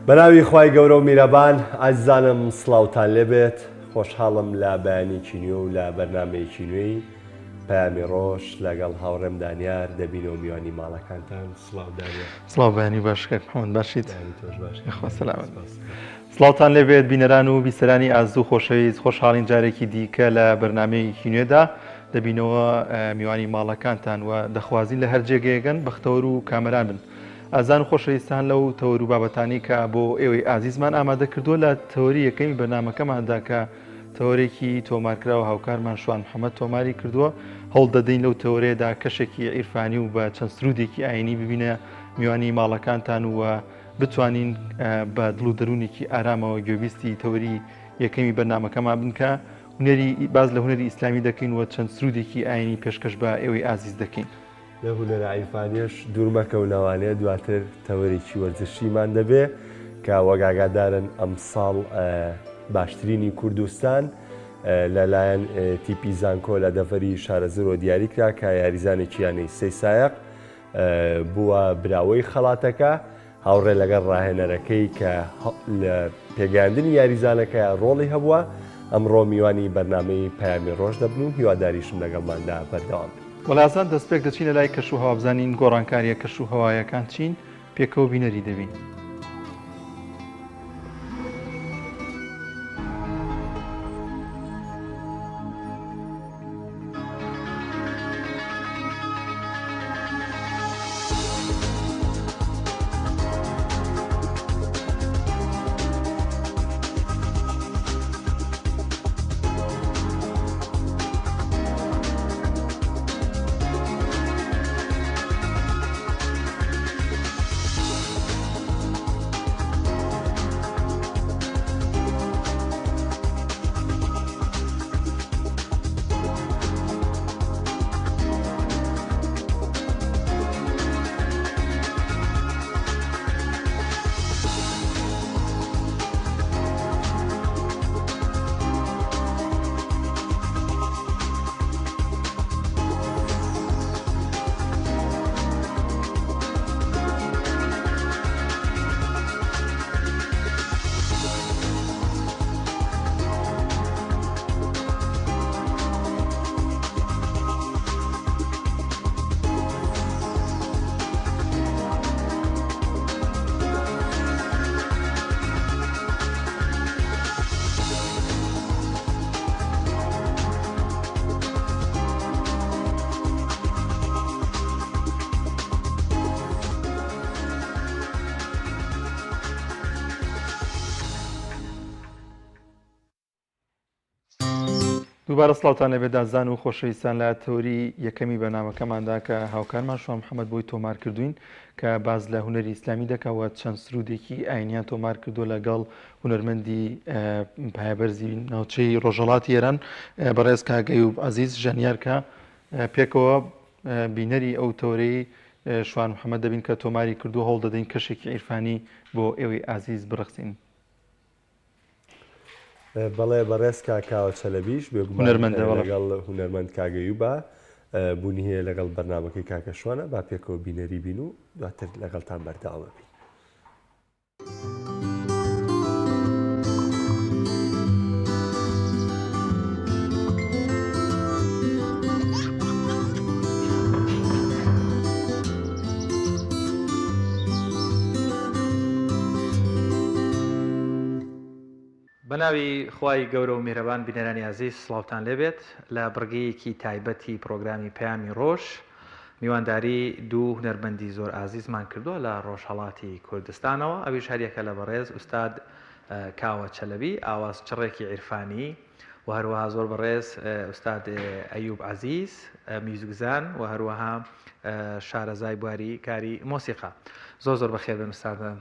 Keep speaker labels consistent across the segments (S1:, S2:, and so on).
S1: بەناوی خوای گەورە و میرەبان ئازیزانم سڵاوتان لێبێت خۆشحاڵم لە بەیانێکی نوێ و لە بەرنامەیەکی نوێی پەیامی ڕۆژ لەگەڵ هاوڕێم دانیار دەبینەوە میوانی ماڵەکانتان. سڵاو دانیار.
S2: سڵاو بەیانی باشکرد محەممەد باشیت سڵاوتان لێبێت بینەران و بیسەرانی ئازوو خۆشەویست خۆشحاڵین جارێکی دیکە لە بەرنمەیەکی نوێدا دەبینەوە میوانی ماڵەکانتان و دەخوازیین لە هەر جێگەیەگەن بەختەوەر و کامەران بن. ئازان و خۆشەویستان لەو تەوەر و بابەتانی کە بۆ ئێوەی ئازیزمان ئامادە کردووە لە تەوەری یەکەمی بەرنامەکەماندا کە تەوەرێکی تۆمارکراوە هاوکارمان شوان محەممەد تۆماری کردووە. هەوڵ دەدەین لەو تەوەرێدا کەشێکی عیرفانی و بە چەند سرودێکی ئاینی ببینە میوانی ماڵەکانتان و بتوانین بە دڵ و دەرونێکی ئارامەوە گوێبیستی تەوەری یەکەمی بەرنامەکەمان بنکە هونەری باز لە هونەری ئیسلامی دەکەین و چەند سرودێکی ئاینی پێشکەش بە ئێوەی ئازیز دەکەین.
S1: لە هونەرە عیرفانیش دوورمەکەونەوانەیە دواتر تەوەرێکی وەرزشیمان دەبێ کە وەگاگادارن ئەم ساڵ باشترینی کوردستان لەلایەن تیپی زانکۆ لە دەڤەری شارەزرۆ دیاریکرا کە یاریزانێکی یانەی سەی سایق بووە براوەی خەڵاتەکە هاوڕێ لەگەڵ ڕاهێنەرەکەی کە لە پێگەاندنی یاریزانەکە ڕۆڵی هەبووە. ئەمڕۆ میوانی بەرنامەی پەیامی ڕۆژ دەبن و هیواداریشم لەگەڵماندا بەردەوام.
S2: وەلازان دەستپێک دەچینە لای کەش و هەوابزانین گۆڕانکاریە کەش و هەوایەکان چین پێکەوە بینەری دەبین. دووبارە سڵاوتان لەبێت دازان و خۆشەویستان لە تەوەری یەکەمی بەرنامەکەماندا کە هاوکارمان شوان محەممەد بۆی تۆمار کردوین کە باز لە هونەری ئیسلامی دەکەوە چەند سرودێکی ئاینیان تۆمار کردو لەگەڵ هونەرمەندی پایەبەرزی ناوچەی ڕۆژهەڵاتی ئێران بەڕێز کاگەیوب عەزیز ژەنیارکە پێکەوە بینەری ئەو تەوەرەی شوان محەممەد دەبین کە تۆماری کردو هەوڵ دەدەین کەشێکی عیرفانی بۆ ئێوەی ئازیز بڕخسین.
S1: بەڵێ بەڕێز کاکاوە چەلەبیش لەگەڵ هونەرمەند کاگەیوبە بوونی هەیە لەگەڵ بەرنامەکەی کاکە شوانە با پێکەوە بینەری بین و دواتر لەگەڵتان بەرداوە بین.
S3: بەناوی خوای گەورە و میهرەبان بینەرانی عەزیز سڵاوتان لێبێت لە بڕگەیەکی تایبەتی پرۆگرامی پەیامی ڕۆژ میوانداری دوو هونەرمەندی زۆر ئازیزمان کردووە لە ڕۆژهەڵاتی کوردستانەوە. ئەویش هەریەکە لە بەڕێز ئوستاد کاوە چەلەبی ئاواز چڕێکی عیرفانی و هەروەها زۆر بەڕێز ئوستاد ئەیوب عەزیز میوزیکزان و هەروەها شارەزای بواری کاری مۆسیقا. زۆر بەخێر بن ئوستادان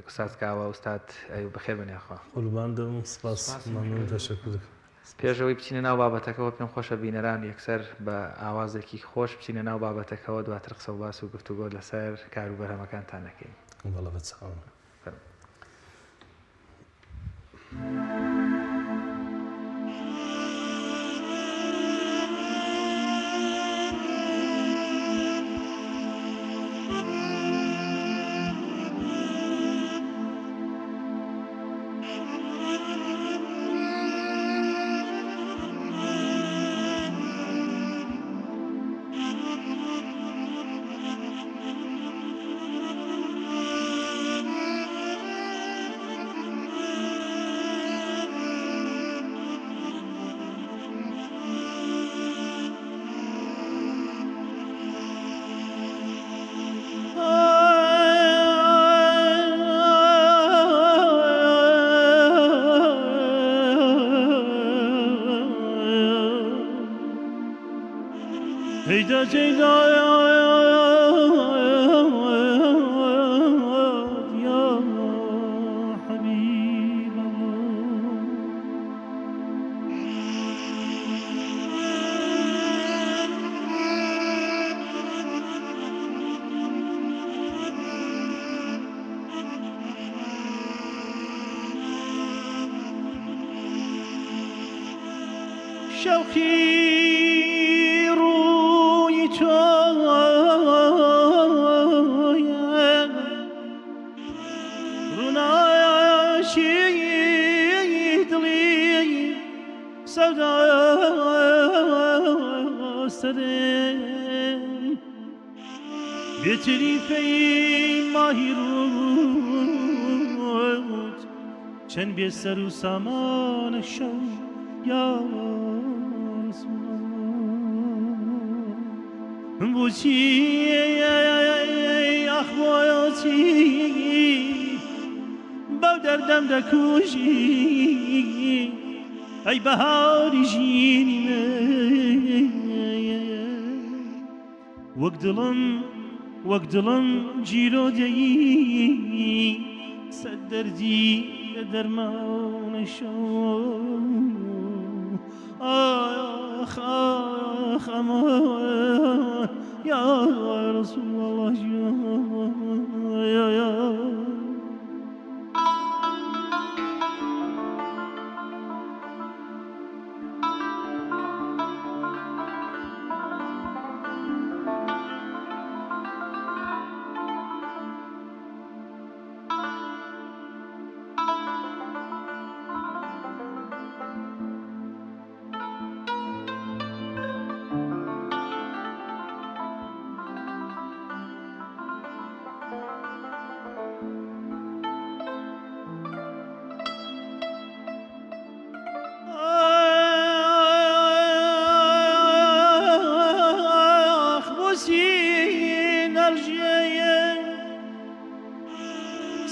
S3: ئوستاد کاوە ئوستاد ئەیوب بەخێر بن یاخوا.
S4: قوربان سپاس مەمنون تەشەکر دەکەم.
S3: پێشەوەی بچینە ناو بابەتەکەەوە پێم خۆشە بینەران یەکسەر بە ئاوازێکی خۆش بچینە ناو بابەتەکەەوە دواتر قسە و باس و گفتوگۆ لەسەر کار و بەرهەمەکانتان نەکەین.
S4: بەڵێ بەچاوم.
S5: جیدا جیدا یا حبیب شوقی روی تو روناشی دلی سودا سرم بتری فی ماهی رود چند بی سر و سامان شو یا رسول الله بوچی اخواتی با دردم دکوشی ای بهاری جینی وقت دلم جیرو دی صد دردی درمان شو آخ آخ امان یا رسول الله یا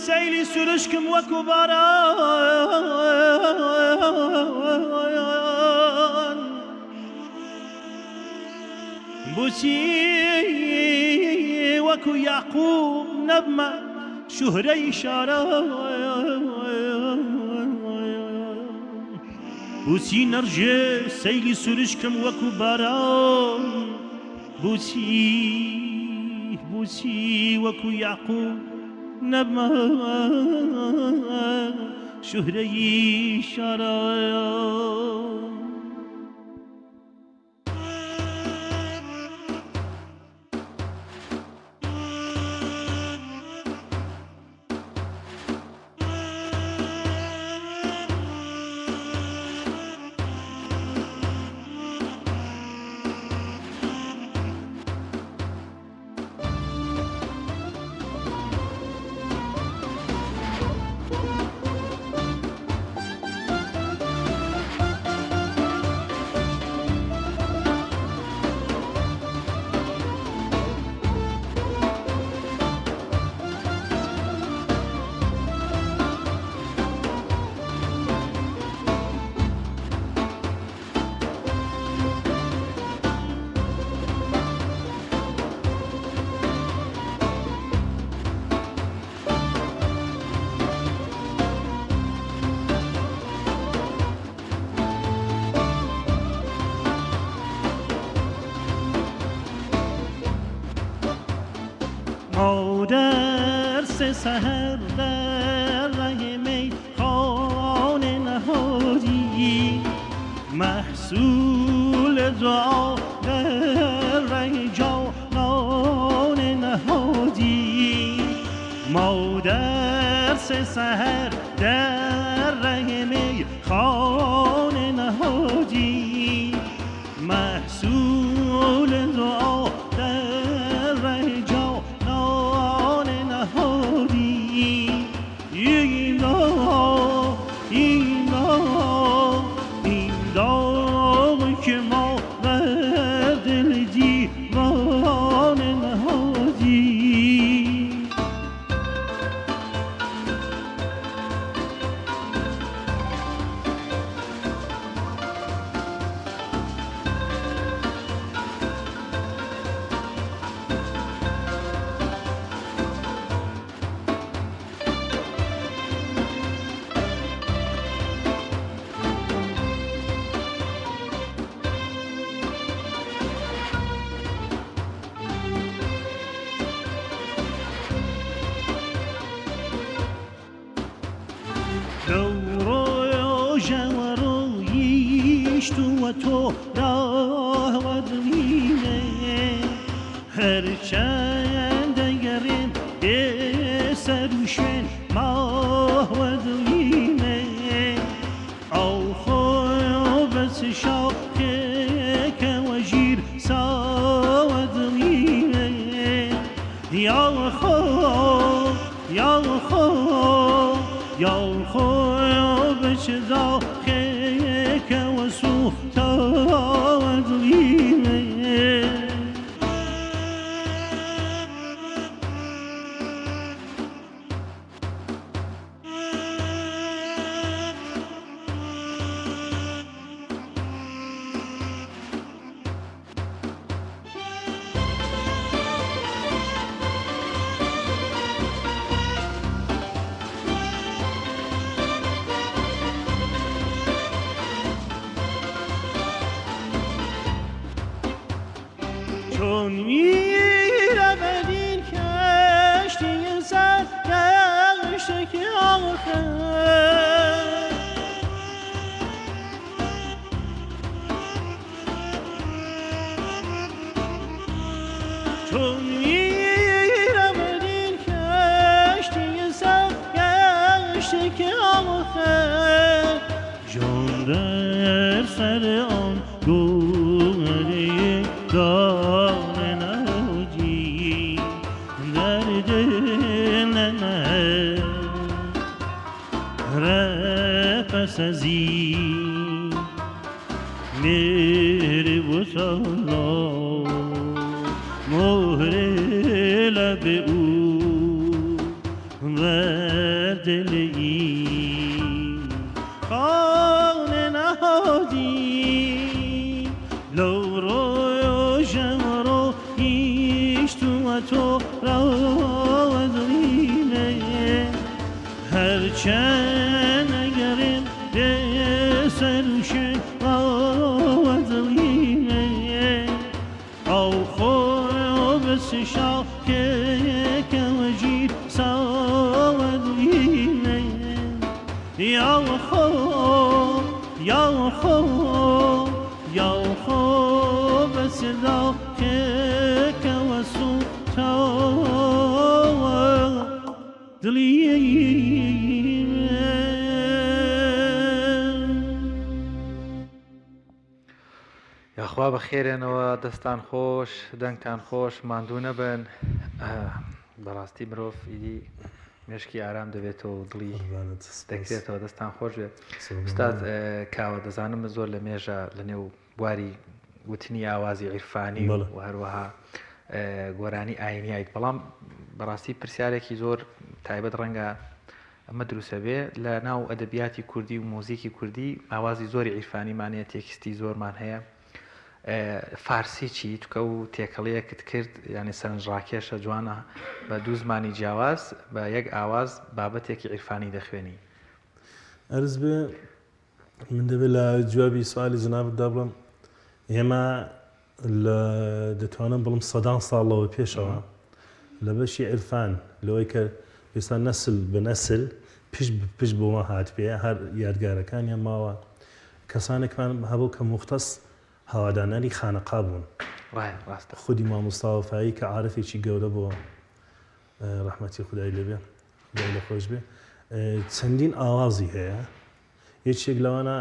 S5: سیلی سرشکم وکو باران بوچی وکو یعقوب نبما شهره شاران بوچی نرجه سیلی سرشکم وکو باران بوچی وکو یعقوب نبما شهري شرايا درس سحر در ره میخانه نهادی محصول دعا در ره جانان نهادی ما درس سحر در ره میخانه نهادی محصول دعا در ره جانان این داغ که ما بر دل دیوانه نهادی دورو جوارویش تو و تو راه و دلیمه هرچند گرم سروشن ماه و دلیمه او خوب بس شاکه که وجیر سا و دلیمه یا خوب یا خوب یا خوب چدا که وسو تا و دلیمه چون میرود این کشتی سر گشته که آخر چون میرود این کشتی سر گشته که آخر جان در سر آن گوهره دانه نهادی در دل نه رفس ازی میره و سالا مهر لب او در دل این خانه نهادی لورو جمرو ایش تو را دلیمه هرچند نگرم به سروشن را دلیمه او خوب سشا که وجیر سا دلیمه یا خوب یا خوب یا خوب صدا که وسو تا
S3: یاخوا بەخێرێنەوە دەستان خۆش دەنگتان خۆش ماندوو نەبن بەڕاستی مرۆڤ ئیدی مێشکی ئارام دەبێتەوە و دڵی دەکرێتەوە دەستان خۆش بێت ئوستاد کاوە دەزانم زۆر لە مێژە لە نێو بواری وتنی ئاوازی عیرفانی و هەروەها گۆرانی ئاینیایت بەڵام بەڕاستی پرسیارێکی زۆر تایبەت ڕەنگە ئەمە دروستە بێ لە ناو ئەدەبیاتی کوردی و مۆزیکی کوردی ئاوازی زۆری عیرفانیمانەیە تێکستی زۆرمان هەیە فارسی چی توکە و تێکەڵەیەکت کرد یعنی سەرنجڕاکێشە جوانە بە دوو زمانی جیاواز بە یەک ئاواز بابەتێکی عیرفانی دەخوێنی
S4: ئەرز بێ من دەبێت لە جوابی سوالی جنابتدا بڵم ئێمە دەتوانم بڵم سەدان ساڵەوە پێشەوە لە بەشی عیرفان لەوەی کە ئێستا نەسل بە نەسل پشت بۆمە هات پێ هەر یادگارەکانیان ماوە کەسانێکمان هەبوو کە مختەس هەوادانانی خانەقا بوون خودی مامۆستا وەفایی کە عارفێکی گەورە بووە ڕەحمەتی خودای لێبێ خودای لە خۆش بێ چەندین ئاوازی هەیە یەکێک لەوانە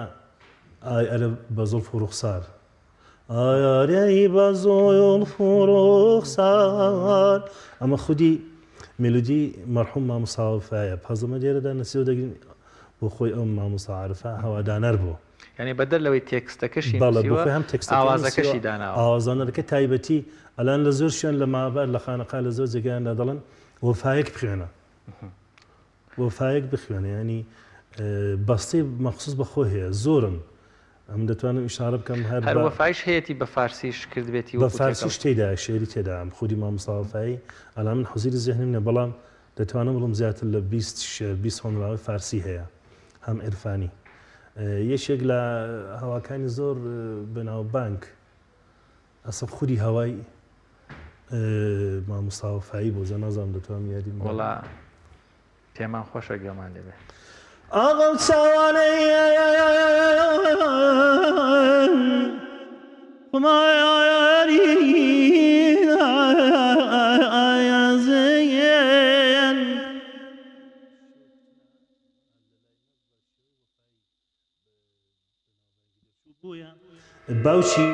S4: ئەرە بە زۆڵف و ڕوخسار ئایارەی بە زۆڵف و ڕوخسار ئەمە خودی مێلودی مەرحوم مامۆستا وەفایە پەزەمە لێرەدا نەسیوە دەگرین بۆ خۆی ئەم مامۆستا عارفە هەوادانەر بوو
S3: ینی بەدەر لەوەی تێکستەکەشی
S4: هەم
S3: ئاوازەکەشی دانا
S4: ئاوازانەکە تایبەتی ئەلان لە زۆر شوێن لە مابەر لە خانەقا لە زۆر جێگایاندا دەڵێن وەفایەک بخوێنە وەفایەک بخوێنە ینی بەستەی مەخصوص بەخۆ هەیە زۆرن ئەم دەتوانم ئیشارە بکەم
S3: هەر وەفایش هەیەی بە فارسیش کردبێتی
S4: بە فارسیش تێدا شێری تێدا ئەم خودی مامۆستا وەفایی ئەلا من حوزیری زێهنم نیە بەڵام دەتوانم بڵم زیاتر لە 20 هۆنراوی فارسی هەیە هەم عیرفانی یەکێک لە هەواکانی زۆر بەناوبانگ ئەسڵ خودی هەوای مامۆستا وەفایی بۆ زە نازانم دەتوانم یادی
S3: وەڵا پێمان خۆشە گوێمان لێبێ
S4: ئاغا و چاوانەیە خمایاری ئایازێن باوکی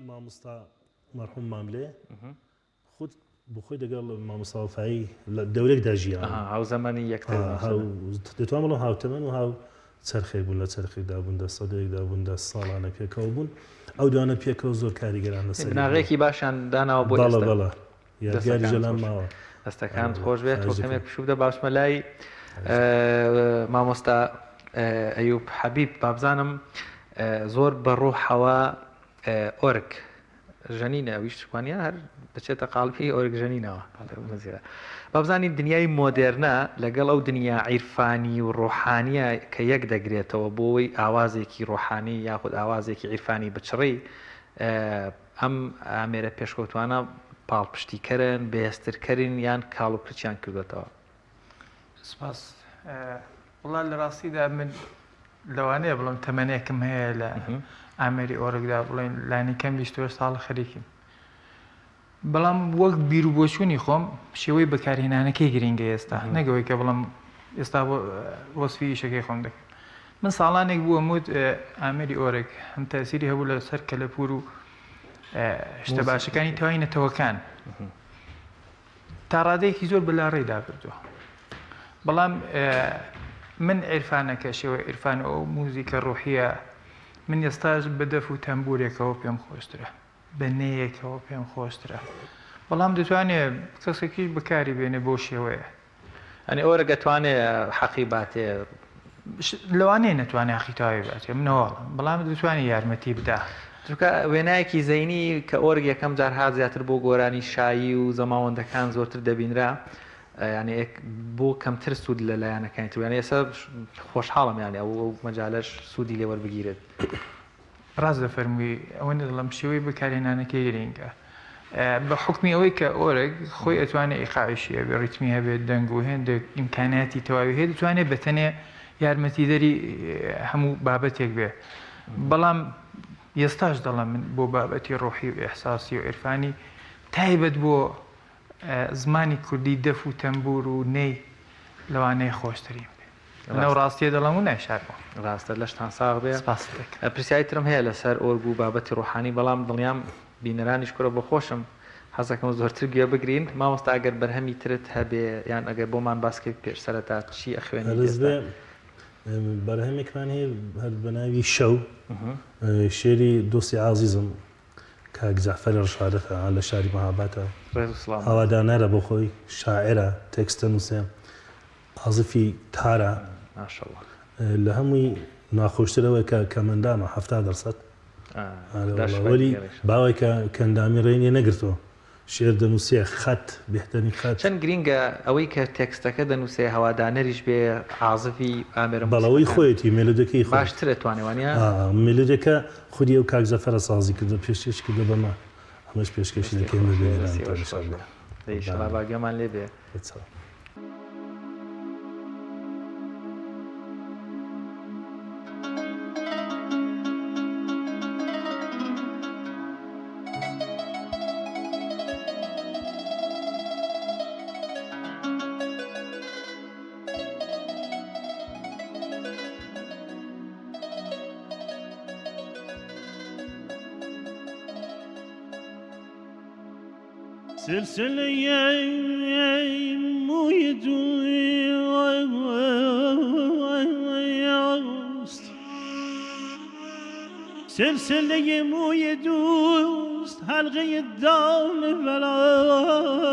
S4: مامۆستا مەرحوم ماملێ خود بخۆی دەگەڵ مامۆستا وەفایی لە دەورێکدا ژیان
S3: هاو زەمانی یەکتر
S4: دەتوان بڵم هاوتەمەن و هاو چرخێک بوون لە چرخێکدا بوون دە سەدەیەکدا بوون دە ساڵانە پێکەوە بوون ئەو دوانە پێکەوە زۆر کاریگەران لەسەر
S3: بناغێکی باشیان داناوە بۆ
S4: بەڵە
S3: ئێستا
S4: بەڵە یادگاری جەلام ماوە
S3: دەستەکانت خۆش بێت تۆ کەمێک پشوو بدە باشمە لای مامۆستا ئەیوب حەبیب بابزانم زۆر بەڕوحەوە ئۆرگ ژەنینە ئەویش توانیا هەر دەچێتە قاڵپی ئۆرگ ژەنینەوە بابزانی دنیای مۆدێرنە لەگەڵ ئەو دنیا عیرفانی و ڕۆحانیە کە یەک دەگرێتەوە بۆی ئاوازێکی ڕۆحانی یاخود ئاوازێکی عیرفانی بچڕی ئەم ئامێرە پێشکەوتوانە پاڵپشتیکەرن بێسترکەرین یان کاڵ و کرچیان کردوێتەوە
S6: سپاس وڵات لە ڕاستیدا من لەوانەیە بڵم تەمەنێکم هەیە لە ئامێری ئۆرگدا بڵێن لانیکەم 22 ساڵ خەریکیم بەڵام وەک بیر و بۆچوونی خۆم شێوەی بەکارهێنانەکەی گرنگە ئێستا نەگەوەی کە بڵم ئێستا وەسفی ئیشەکەی خۆم دەکەم من ساڵانێک بووە موت ئامێری ئۆرگ هەم تاسیری هەبوو لە سەر کەلەپور و شتە باشەکانی تەواینەتەوەکان تا ڕادەیەکی زۆر بەلاڕێدا کردووە بەڵام من عیرفانەکە شێوە عیرفان ئەو موزیکە ڕۆحیە من ئێستاش بەدەف و تەمبورێکەوە پێم خۆشترە بەنەیەکەوە پێم خۆشترە بەڵام دەتوانێت کەسێکی بەکاری بێنێ بۆ شێوەیە
S3: ئەنی ئۆرە دەتوانێت حەقی باتێ
S6: لەوانەیە نەتوانێت حقیتاوی باتێ منەوە بەڵام دەتوانێت یارمەتی بدا
S3: چونکە وێنایەکی زەینی کە ئۆرگ یەکەم جار هات زیاتر بۆ گۆرانی شایی و زەماوەندەکان زۆرتر دەبینرا ینی بۆ کەمتر سوود لە لایەنەکانی توانێ ئێستا خۆشحاڵم یانی ئەو مەجالەش سوودی لێوەربگیرێت
S6: ڕاست دەفەرمووی ئەوە دەڵم شێوەی بەکارهێنانەکەی گرنگە بە حکمی ئەوەی کە ئۆرگ خۆی ئەتوانێت ئیقاعشی هەبێ ڕیتمی هەبێت دەنگ و هێندێک ئیمکاناتی تەواوی هەیە دەتوانێت بەتەنێ یارمەتیدەری هەموو بابەتێک بێ بەڵام ئێستاش دەڵم من بۆ بابەتی ڕۆحی و ئێحساسی و عیرفانی تایبەت بۆ زمانی کوردی دەف و تەمبور و نەی لەوانەیە خۆشترین بێ لەو ڕاستیە دەڵم و ناشارەوە
S3: ڕاستە لەشتان ساغ بێ
S6: سپاس
S3: پرسیایی ترم هەیە لەسەر ئۆرگ و بابەتی ڕۆحانی بەڵام دڵنیام بینەرانیش کوڕە بۆ خۆشم حەزەکەم زۆرتر گوێ بگرین مامۆستا ئەگەر بەرهەمی ترت هەبێ یان ئەگەر بۆمان باسکێک پێش سەرەتا چی ئەخوێنی
S4: بەرهەمێکمان هەیە هەر بەناوی شەو شێری دۆستی عازیزم کاک جەعفەر ڕشادەتە لە شاری مەهابادە هەوادانەرە بۆ خۆی شاعرە تێکستە نووسێ عازفی تارە
S3: ماشەڵڵا
S4: لە هەمووی ناخۆشترەوەی کە کەمەندامە 70% وەلی باوەی کە کەندامی ڕێنیە نەگرتەوە شێر دەنووسێ خەت بهترین خەت
S3: چەند گرینگە ئەوەی کە تێکستەکە دەنووسێ هەوادانەریش بێ عازفی ئامێرە
S4: بەڵەوەی خۆیەتی مێلودەکەی
S3: باشترە توانێوانە
S4: مێلودەکە خودی ئەو کاک جەعفەرە سازی کردو پێشکەش کردو بەمە ئەمەش پێشکەشی دەکەین
S3: بێ باگەمان لێ بێ
S5: سلسله موی دوست سلسله موی دوست حلقه دام بلاست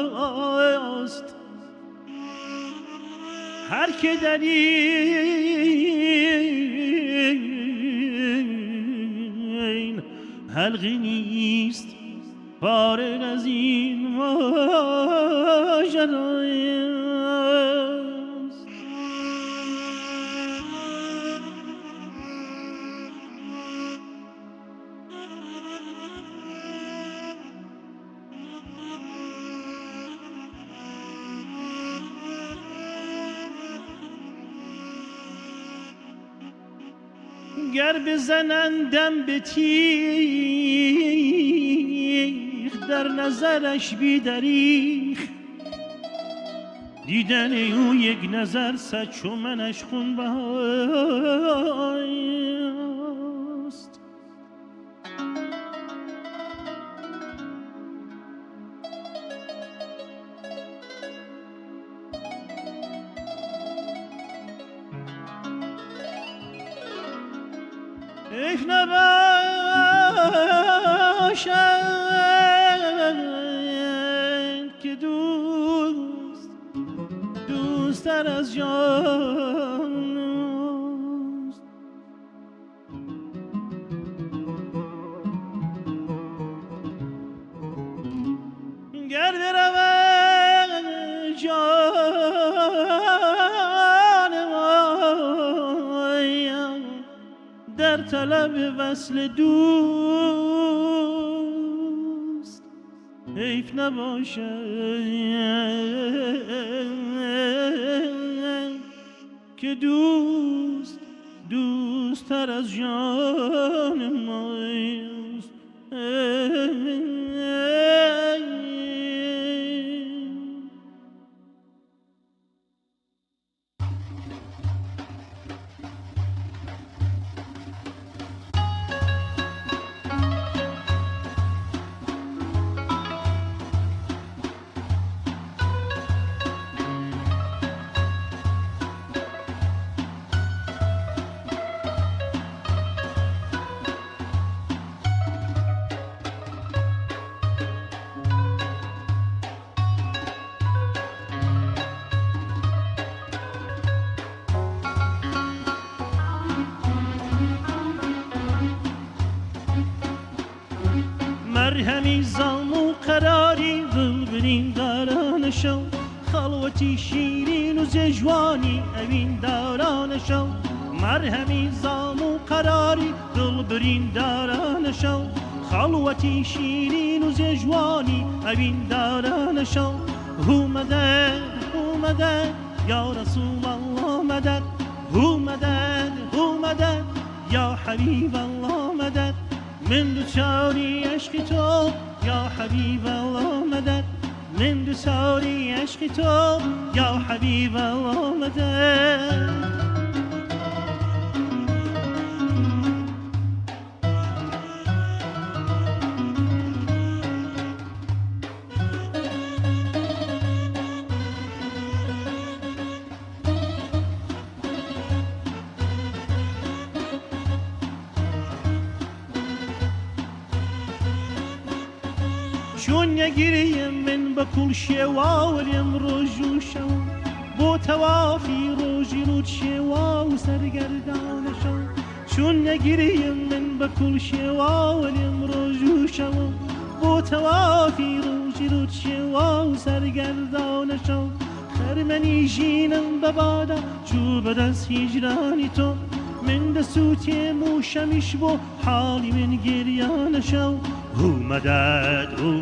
S5: هر که در این حلقه نیست فارغ از این ماجراست گر بزنندم به تیغ در نظرش بی دریغ دیدن او یک نظر صد چو منش خون بهاست حیف نباشد که دوست‌تر از جانست گر برود جان من در طلب وصل دوست حیف نباشد که دوست‌تر از جان ماست مرهمی زام و قراری دل برین دارانشو خلوتی شیرین و زجوانی اوین دارانشو مرهمی زام و قراری دل برین دارانشو خلوتی شیرین و زجوانی اوین دارانشو هو مدد یا رسول الله مدد هو مدد یا حبیب الله مدد من دوچاری عشق تو یا حبیب الله مدد من دوچاری عشق تو یا حبیب الله مدد چون نگیریم من بکل شواولیم روز و شو با توافی روزی رود شوا و سرگردان شو چون نگیریم من بکل شواولیم روز و شو با توافی روزی رود شوا و سرگردان شو خرمنی جینم ببادا چو بدست هجرانی تو من دسوتی موشمش بو حالی من گریان شو هو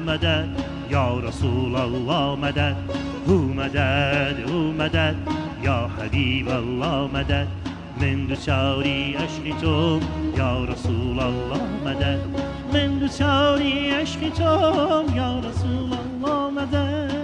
S5: مدد یا رسول الله مدد هو مدد یا حبیب الله مدد من دوچاری عشق تو یا رسول الله مدد من دوچاری عشق تو یا رسول الله مدد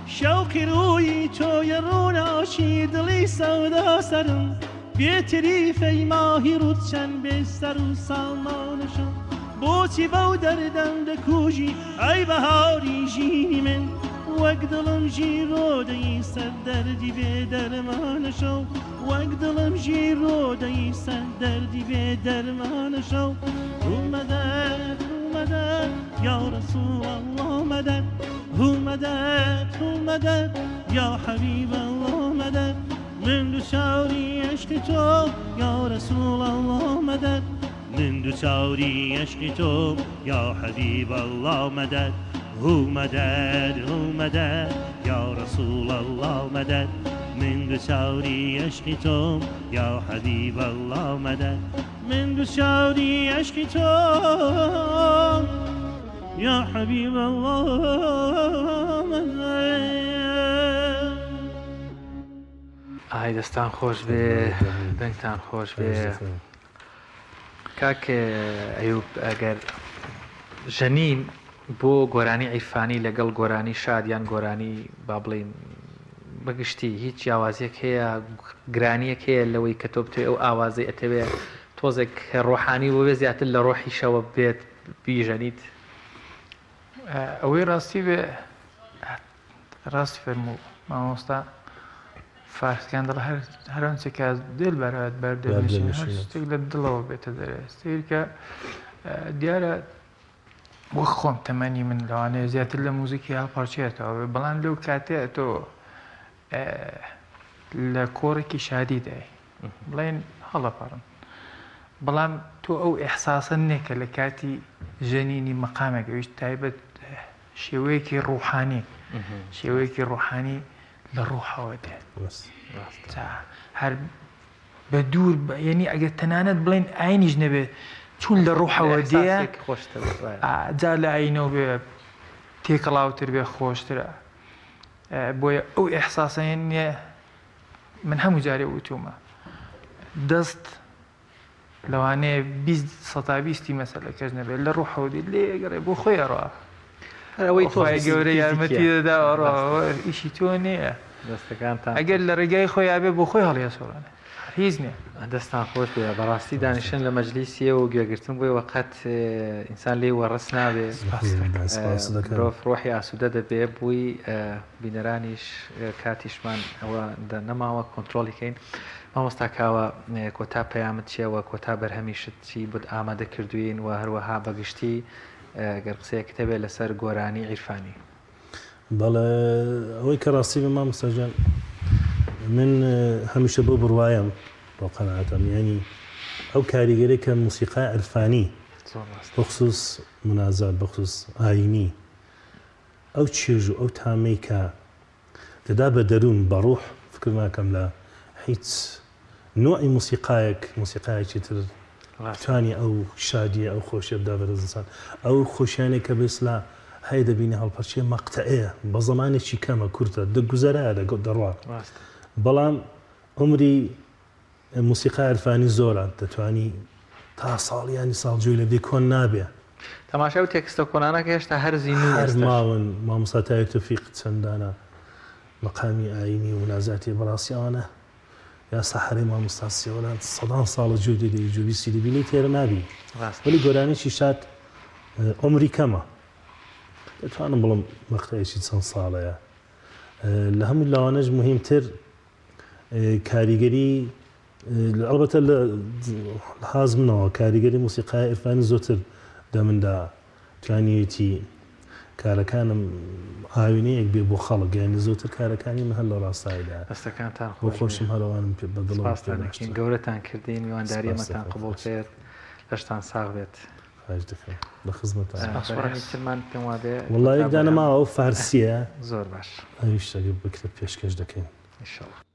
S5: شوقی روی توی روناشی دلی سودا سرم بیتری فی ماهی رود چند بستر و سامانشم بوچی باو دردم دکوژی ای بهاری جینی من وەک دڵم ژیرۆدەی سەر دەردی بێ دەرمانەشە وەک دڵم ژیرۆدەی سەر دەردی بێ دەرمانەشە ڕوومەدەر مدد يا رسول الله مدد هو مدد هو مدد يا حبيب الله مدد من دشاوري عشقتو يا رسول الله مدد من دشاوري عشقتو يا حبيب الله مدد هو مدد هو مدد يا رسول الله مدد من دشاوري عشقتو يا حبيب الله مدد من دشاوري عشقتو يا حبيب الله مدد
S3: ئای دەستان خۆش بێ دەنگتان خۆش بێ کاک ئەیوب ئەگەر ژەنین بۆ گۆرانی عیرفانی لەگەڵ گۆرانی شادیان گۆرانی با بڵین بەگشتی هیچ جیاوازیەک هەیە گرانیەک هەیە لەوەی کە تۆ بتوێ ئەو ئاوازەی ئەتەوێ تۆزێک ڕۆحانی بۆ بێ زیاتر لە ڕۆحیشەوە بێت بیژەنیت
S6: ئەوەی ڕاستی بێ ڕاستی فەرموو مامۆستا فارسیان دڵ هەرچێکە دل بەرات بەردەمێشین هەر شتێک لە دڵەوە بێتە دەرێ ستێرکە دیارە وە خۆم تەمەنی من لەوانەیە زیاتر لە موزیکی هەڵپەرچێتەوە بەڵام لەو کاتێ تۆ لە کۆڕێکی شادی دای بڵێن هەڵەپەڕن بەڵام تۆ ئەو ئێحساسە نێکە لە کاتی ژەنینی مەقامێک ئەویش تایبەت شێوەیەکی ڕوحانی شێوەیەکی ڕوحانی لە ڕوحەوە دێت هەر بە دوور یعنی ئەگەر تەنانەت بڵێن ئاینیش نەبێت چون لە ڕوحەوە دێ جا لە ئاینەوە بێ تێکەڵاوتر بێ خۆشترە بۆیە ئەو ئێحساسەیە نییە من هەموو جارێ وتومە دەست لەوانەیە 20 مەسەلە کەس نەبێت لە ڕوحەوە دێت لێگەڕێ بۆ خۆی ڕوا
S3: ئەوەی
S6: خۆی گەورە یارمەتی دەدا ئیشی تۆ نییە ئەگەر لە ڕێگای خۆی ئابێ بۆ خۆی هەڵیە سۆڕانێ هیچ نییە
S3: دەستان خۆش بێ بەڕاستی دانیشتن لە مەجلیسیە و گوێگرتن بۆی وەقەت ئینسان لێ وەڕست نابێ مرۆڤ ڕۆحی ئاسوودە دەبێ بووی بینەرانیش کاتیشمان ئەوە نەماوە کۆنتترۆلیکەین مامۆستا کاوە کۆتا پەیامت چیەوە کۆتا بەرهەمیشت چی بۆت ئامادە کردوین و هەروەها بەگشتی گەر قسەیەک هەبێ لەسەر گۆرانی عیرفانی
S4: بەڵێ ئەوەی کە ڕاستی بە مامۆستاجان من هەمیشە بۆ بڕوایم بۆ قەناعەتم یعنی ئەو کاریگەری کە موسیقای عرفانی بەخصوص منازات بەخصوص ئاینی ئەو چێژ و ئەو تامەی کە دەدا بە دەروون بە ڕوح فکر ناکەم لە هیچ نوعی موسیقایەکی تر توانی ئەو شادیە ئەو خۆشیە بدا بەدەست ئینسان ئەو خۆشیانێک کە بێسلا هەیە دەبینی هەڵپەرچێ مەقتەعەیە بە زەمانێکی کەمە کورتە دەگوزەرایە دەڕوا بەڵام عمری موسیقای عرفانی زۆرە دەتوانی تا ساڵیانی ساڵجوی لە دێ کۆن نابێ
S3: تەماشا و تێکستە کۆنانەکە هێشتا هەرزی
S4: هەر ماون مامۆستای تۆفیق چەندانە مەقامی ئاینی و نازاتی بەڕاستیەوانە یا سەحەرەی مامۆستاسیەوەلان سەدان ساڵە جوێ دێدەی جوویستی دەبینی تێرە نابی وەلی گۆرانێکی شاد عمری کەمە دەتوانم بڵم مەقتەیەکی چەند ساڵەیە لە هەموو لاوانەش مهمتر کاریگەری ئەڵبەتە لە حاز منەوە کاریگەری موسیقای عرفانی زۆرتر دەمندا توانیەتی کارەکانم ئاوینەیەک بێ بۆ خەڵک یانی زۆرتر کارەکانی من هەر لە ڕاستایدا
S3: دەستەکانتان
S4: بۆ خۆشم هەروانم پێ بەدڵ
S3: گەورەتان کردین میوانداری ئەمەتان قبوڵ کرد لەشتان ساغ بێت
S4: لە خزمەتان
S3: ترمان پێم وابێ
S4: وڵی دانەماوە ئەو فارسیە
S3: زۆر باش
S4: ئەویش شتێک بکرێت پێشکەش دەکەین
S3: ئینشاڵڵا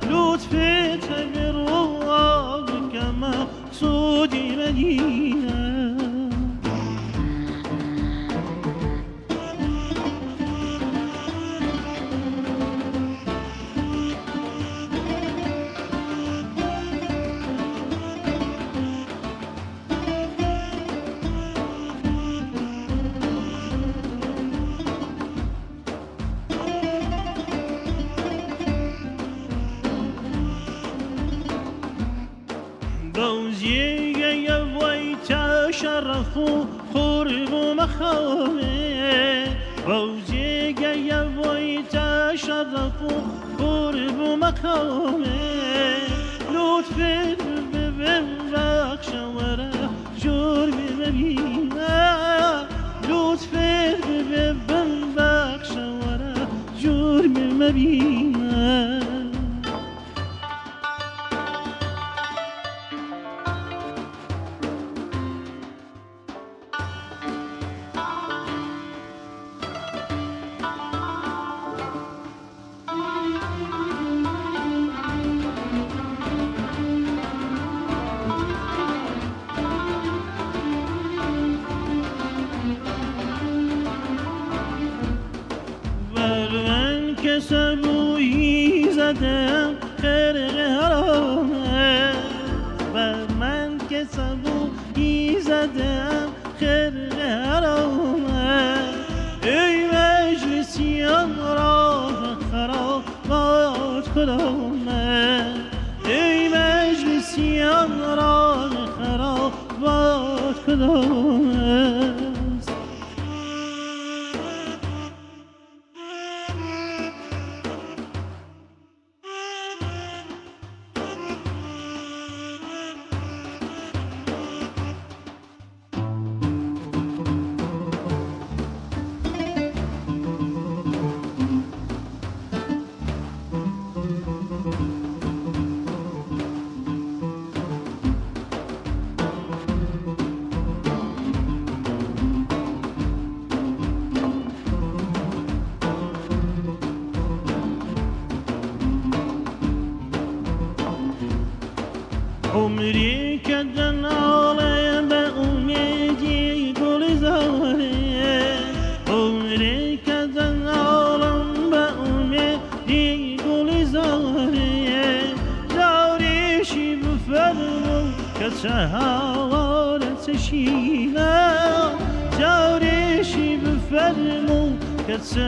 S5: لطفت بالله كما سودي مدينة جيجي بويت شرف قرب مخامه وجيجي بويت شرف قرب مخامه لطف ببرق شوره جور بمبينه لطف ببرق شوره جور بمبينه سبوی زدم خرق حرامه بر من که سبوی زدم خرق حرامه ای مجلسیان راه خرابات کدامه ای مجلسیان راه خرابات کدامه عمری که دناله به امیدی گل زاره عمری که دنالم به امیدی گل زاره جاریشی بفرمو که چه حوارت شیله جاریشی بفرمو که چه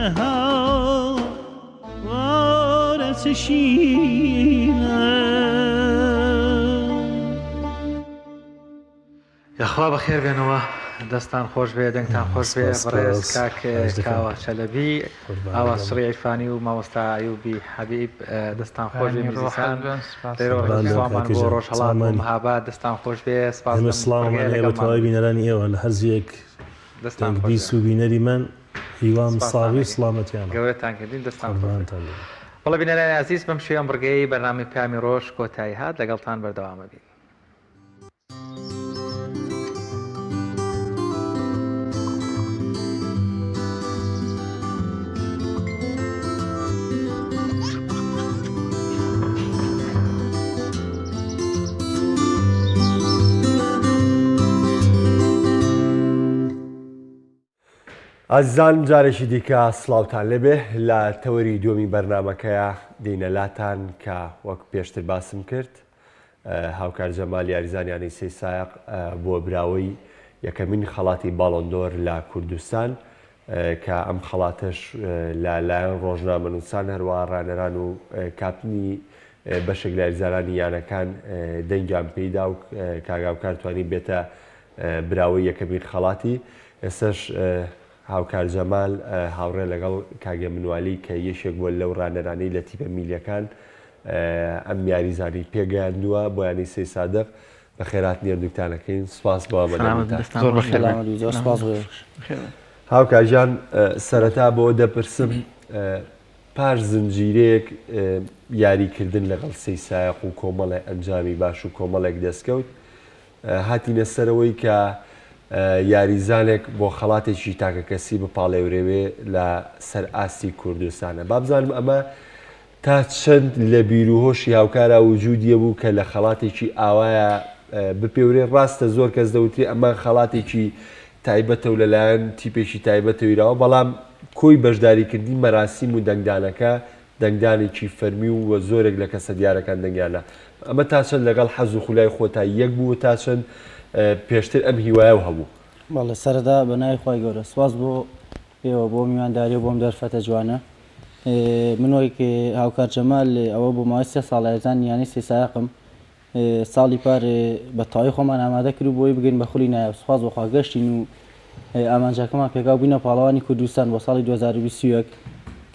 S5: حوارت شیله
S3: یاخوا بەخێر بێنەوە دەستان خۆش بێ دەنگتان خۆش بێ بەڕێز کاک کاوە چەلەبی ئاوا سڕی عیرفانی و مامۆستا ئایوبی حەبیب دەستان خۆش بێ میزیسان سڵامان بۆ ڕۆژهەڵات و مەهاباد دەستان خۆش بێ سپاس
S4: سڵام بە تەواوی بینەرانی ئێوە لە هەرزیەک بیست و بینەری من هیوام ساڵی سڵامەتیان
S3: گەورەتان کردین دەستان بەڵێ بینەرانی عەزیز بەم شێوەیە بڕگەی بەرنامەی پامی ڕۆژ کۆتایی هات لەگەڵتان بەردەوامە بین.
S1: ئازیزان جارێکی دیکە سڵاوتان لێبێ لە تەوەری دووەمی بەرنامەکەیە دێینەلاتان کە وەک پێشتر باسم کرد هاوکار جەمال یاریزانیانی سێ سایق بۆ براوەی یەکەمین خەڵاتی باڵۆندۆر لە کوردستان کە ئەم خەڵاتش لەلایەن ڕۆژنامەنووسان هەروە ڕانەران و کاپنی بەشێک لە یاریزانانی یانەکان دەنگیان پێیدا و کاگاوکار توانی بێتە براوەی یەکەمین خەڵاتی ئێستش هاوکار جەمال هاوڕێ لەگەڵ کاگە منوالی کە یەشێک بووە لەو ڕانەرانەی لە تیپە میلیەکان ئەم یاریزانی پێگەیاندووە بۆیانی سێ سادق بە خێرات نێردووکتانەکەین سپاس بۆ هاوکارژیان سەرەتا بۆ دەپرسم پاش زنجیرەیەک یاریکردن لەگەڵ سێ سایق و کۆمەڵی ئەنجامی باش و کۆمەڵێک دەستکەوت هاتینە سەرەوەی کە یاریزانێک بۆ خەڵاتێکی تاکە کەسی بپاڵێورێوێ لە سەر ئاستی کوردستانە بابزانم ئەمە تا چەند لە بیرروهۆشی هاوکارە وجودیە بوو کە لە خەڵاتێکی ئاوایە بپێورێ ڕاستە زۆر کەس دەوتری ئەمە خەڵاتێکی تایبەتە و لەلایەن تیپێکی تایبەتەویراوە بەڵام کۆی بەشداریکردی مەراسیم و دەنگدانەکە دەنگدانێکی فەرمی و زۆرێک لە کەسە دیارەکان دەنگیانە ئەمە تا چەند لەگەڵ حەز و خولای خۆتا یەک بوو تا چەند پێشتر ئەم هیوایە و هەبوو
S7: بەڵێ سەردا بەنای خی گەورە سواز بۆ پێوە بۆ میوانداری و بۆم دەرفەتە جوانە من وەک هاوکار جەمال ئەوە بۆ ماوەی 3 ساڵ یاریزان یانی سێ سایقم ساڵی پار بە تاوی خۆمان ئامادە کرد بۆی بگەین بە خولی نایە سوپاس بۆخوا گەشتین و ئامانجەکەمان پێکاو بووینە پاڵەوانی کوردستان بۆ ساڵی 2021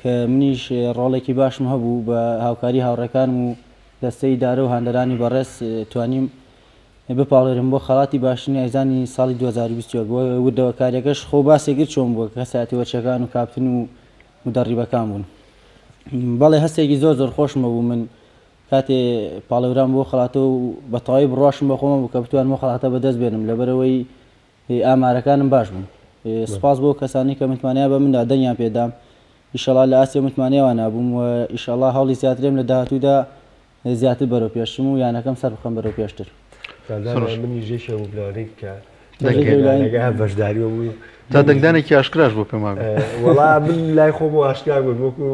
S7: کە منیش ڕۆڵێکی باشم هەبوو بە هاوکاری هاوڕێکانم و دەستەی دارە و هەندەرانی بەڕێز توانیم بپاڵێرم بۆ خەڵاتی باشترینی ئایزانی ساڵی 2021 وردەوە کاریەکەش خۆ باسێگر چۆن بووە کە ساتی وەرچەکان و کاپتن و مدەڕیبەکان بوون بەڵێ هەستێکی زۆر خۆشمە بوو من کاتێ پاڵێوران بۆ خەڵاتە و بە تەواوی بڕۆشم بە خۆمە بوو کە بتوانم بۆ خەڵاتە بەدەست بێنم لەبەرەوەی ئامارەکانم باش بوون سپاس بۆ کەسانی کە متمانیا بە مندا دەنگیان پێدام ئیشەڵا لە ئاسیا متمانیاوان نابووم و ئیشەڵا هەوڵی زیاترێم لە داهاتوودا زیاتر بەرەو پێشم و یانەکەم سەر بخەم بەرەو پێشتر
S1: منی ژێشە و بلارێک کە بەشداری بووی
S2: تا دەنگدانێکی ئاشکراش بۆ پێما
S1: وەڵا من لای خۆم و ئاشکرا بوون وەکو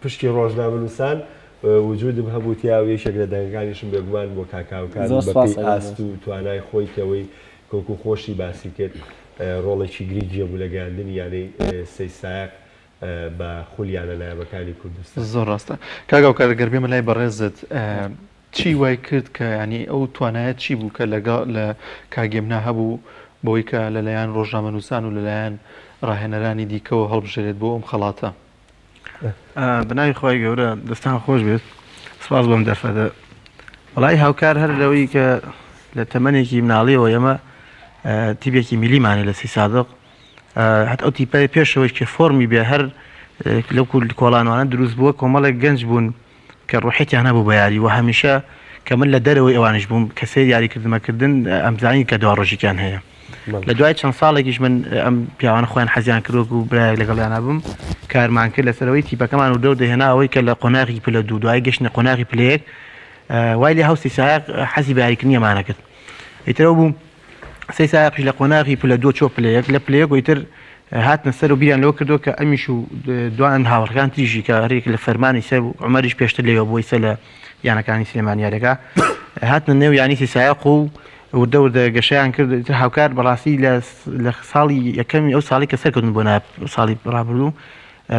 S1: پشتی ڕۆژنامەنووسان وجودم هەبوو تیا و یەکێک لە دەنگەکانیشم بێگومان بۆ کاکاوکان بەپێی ئاست و توانای خۆی کەوەی کۆکو خۆشی باسی کرد ڕۆڵێکی گرنگیە بوو لە گەیاندنی یانەی سەی سایق بە خولیانە نایابەکانی کوردستان
S2: زۆر ڕاستە کاگاوکار گەربێمە لای بەڕێزت چی وای کرد کە ینی ئەو توانایەت چی بوو کە لە کاگێمنا هەبوو بۆی کە لەلایەن ڕۆژنامەنووسان و لەلایەن ڕاهێنەرانی دیکەەوە هەڵبژێرێت بۆ ئەم خەڵاتە
S8: بناوی خۆی گەورە دەستان خۆش بێت سپاس بۆم دەرفەدە وڵی هاوکار هەر لەوەی کە لە تەمەنێکی مناڵیەوە ئێمە تیبێکی میلیمانێ لە سی سادق هەت ئەو تیپای پێشەوەی کە فۆرمی بێ هەر لەو کۆڵانوانە دروست بووە کۆمەڵێک گەنج بوون کە ڕوحێتیان هەبوو بە یاری و هەمیشە کە من لە دەرەوەی ئەوانش بووم کەسێ یاریکردمەکردن ئەمزانی کە دوا ڕۆژیکیان هەیە لە دوای چەند ساڵێکیش من ئەم پیاوانە خۆیان حەزیان کردوەک و برایەک لەگەڵیان بووم کارمان کرد لەسەرەوەی تیپەکەمان و دەور دەهێنا ئەوەی کە لە قۆناغی پلە دوای گەشتنە قۆناغی پلەیەک وای لێ هەوسی سایق حەزی بە یاریکردنی ئەمانە کرد ئیترەوە بوو سەی سایقیش لە قۆناغی پلە دو چۆ پلەیەک لە پلەیەک و ئیتر هاتنە سەر و بیریان لەوە کردو کە ئەمیش و دوان هاوڕەکان تریژی کە هەرێک لە فەرمانی سەر و عومەریش پێشتر لێەوە بۆی سە لە یانەکانی سلێمانیارەکە هاتنە نێو یانی سی سایق و وردە گەشەیان کرد هاوکار بەڕاستی لە ساڵی یەکەمی ئەو ساڵی کە سەرکەوتن بۆ ساڵی ڕابردوو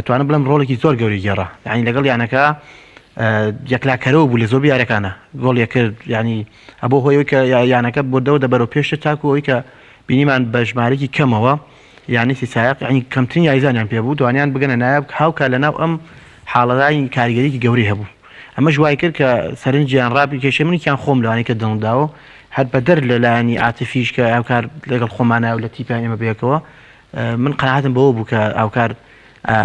S8: توانە بڵم ڕۆڵێکی زۆر گەوری گێڕا یعنی لەگەڵ یانەکە یەکلاکەرەوە بوو لە زۆر یارەکانە گۆڵی کرد ینی ئەبۆ هۆیەوەی کە یانەکە بۆ دەو دەبەرەوە پێشتر تاکوەوەی کە بینیمان بە ژمارەی کەمەوە یانی سی سایق ینی کەمترین یایزانیان پێ بوو دوانیان بگەنە نایب هاوکە لەناو ئەم حاڵەدای کاریگەریکی گەوری هەبوو ئەمە ژوای کرد کە سەرنجیان ڕابی کێشە منیان خۆم لەوانی کە دڵداوە هەر بەدەر لەلایەنی عاتفیش کە ئەوکار لەگەڵ خۆمانە و لە تیپیان ئێمە بێکەوە من قەناعەتم بەوە بوو کە ئەوکار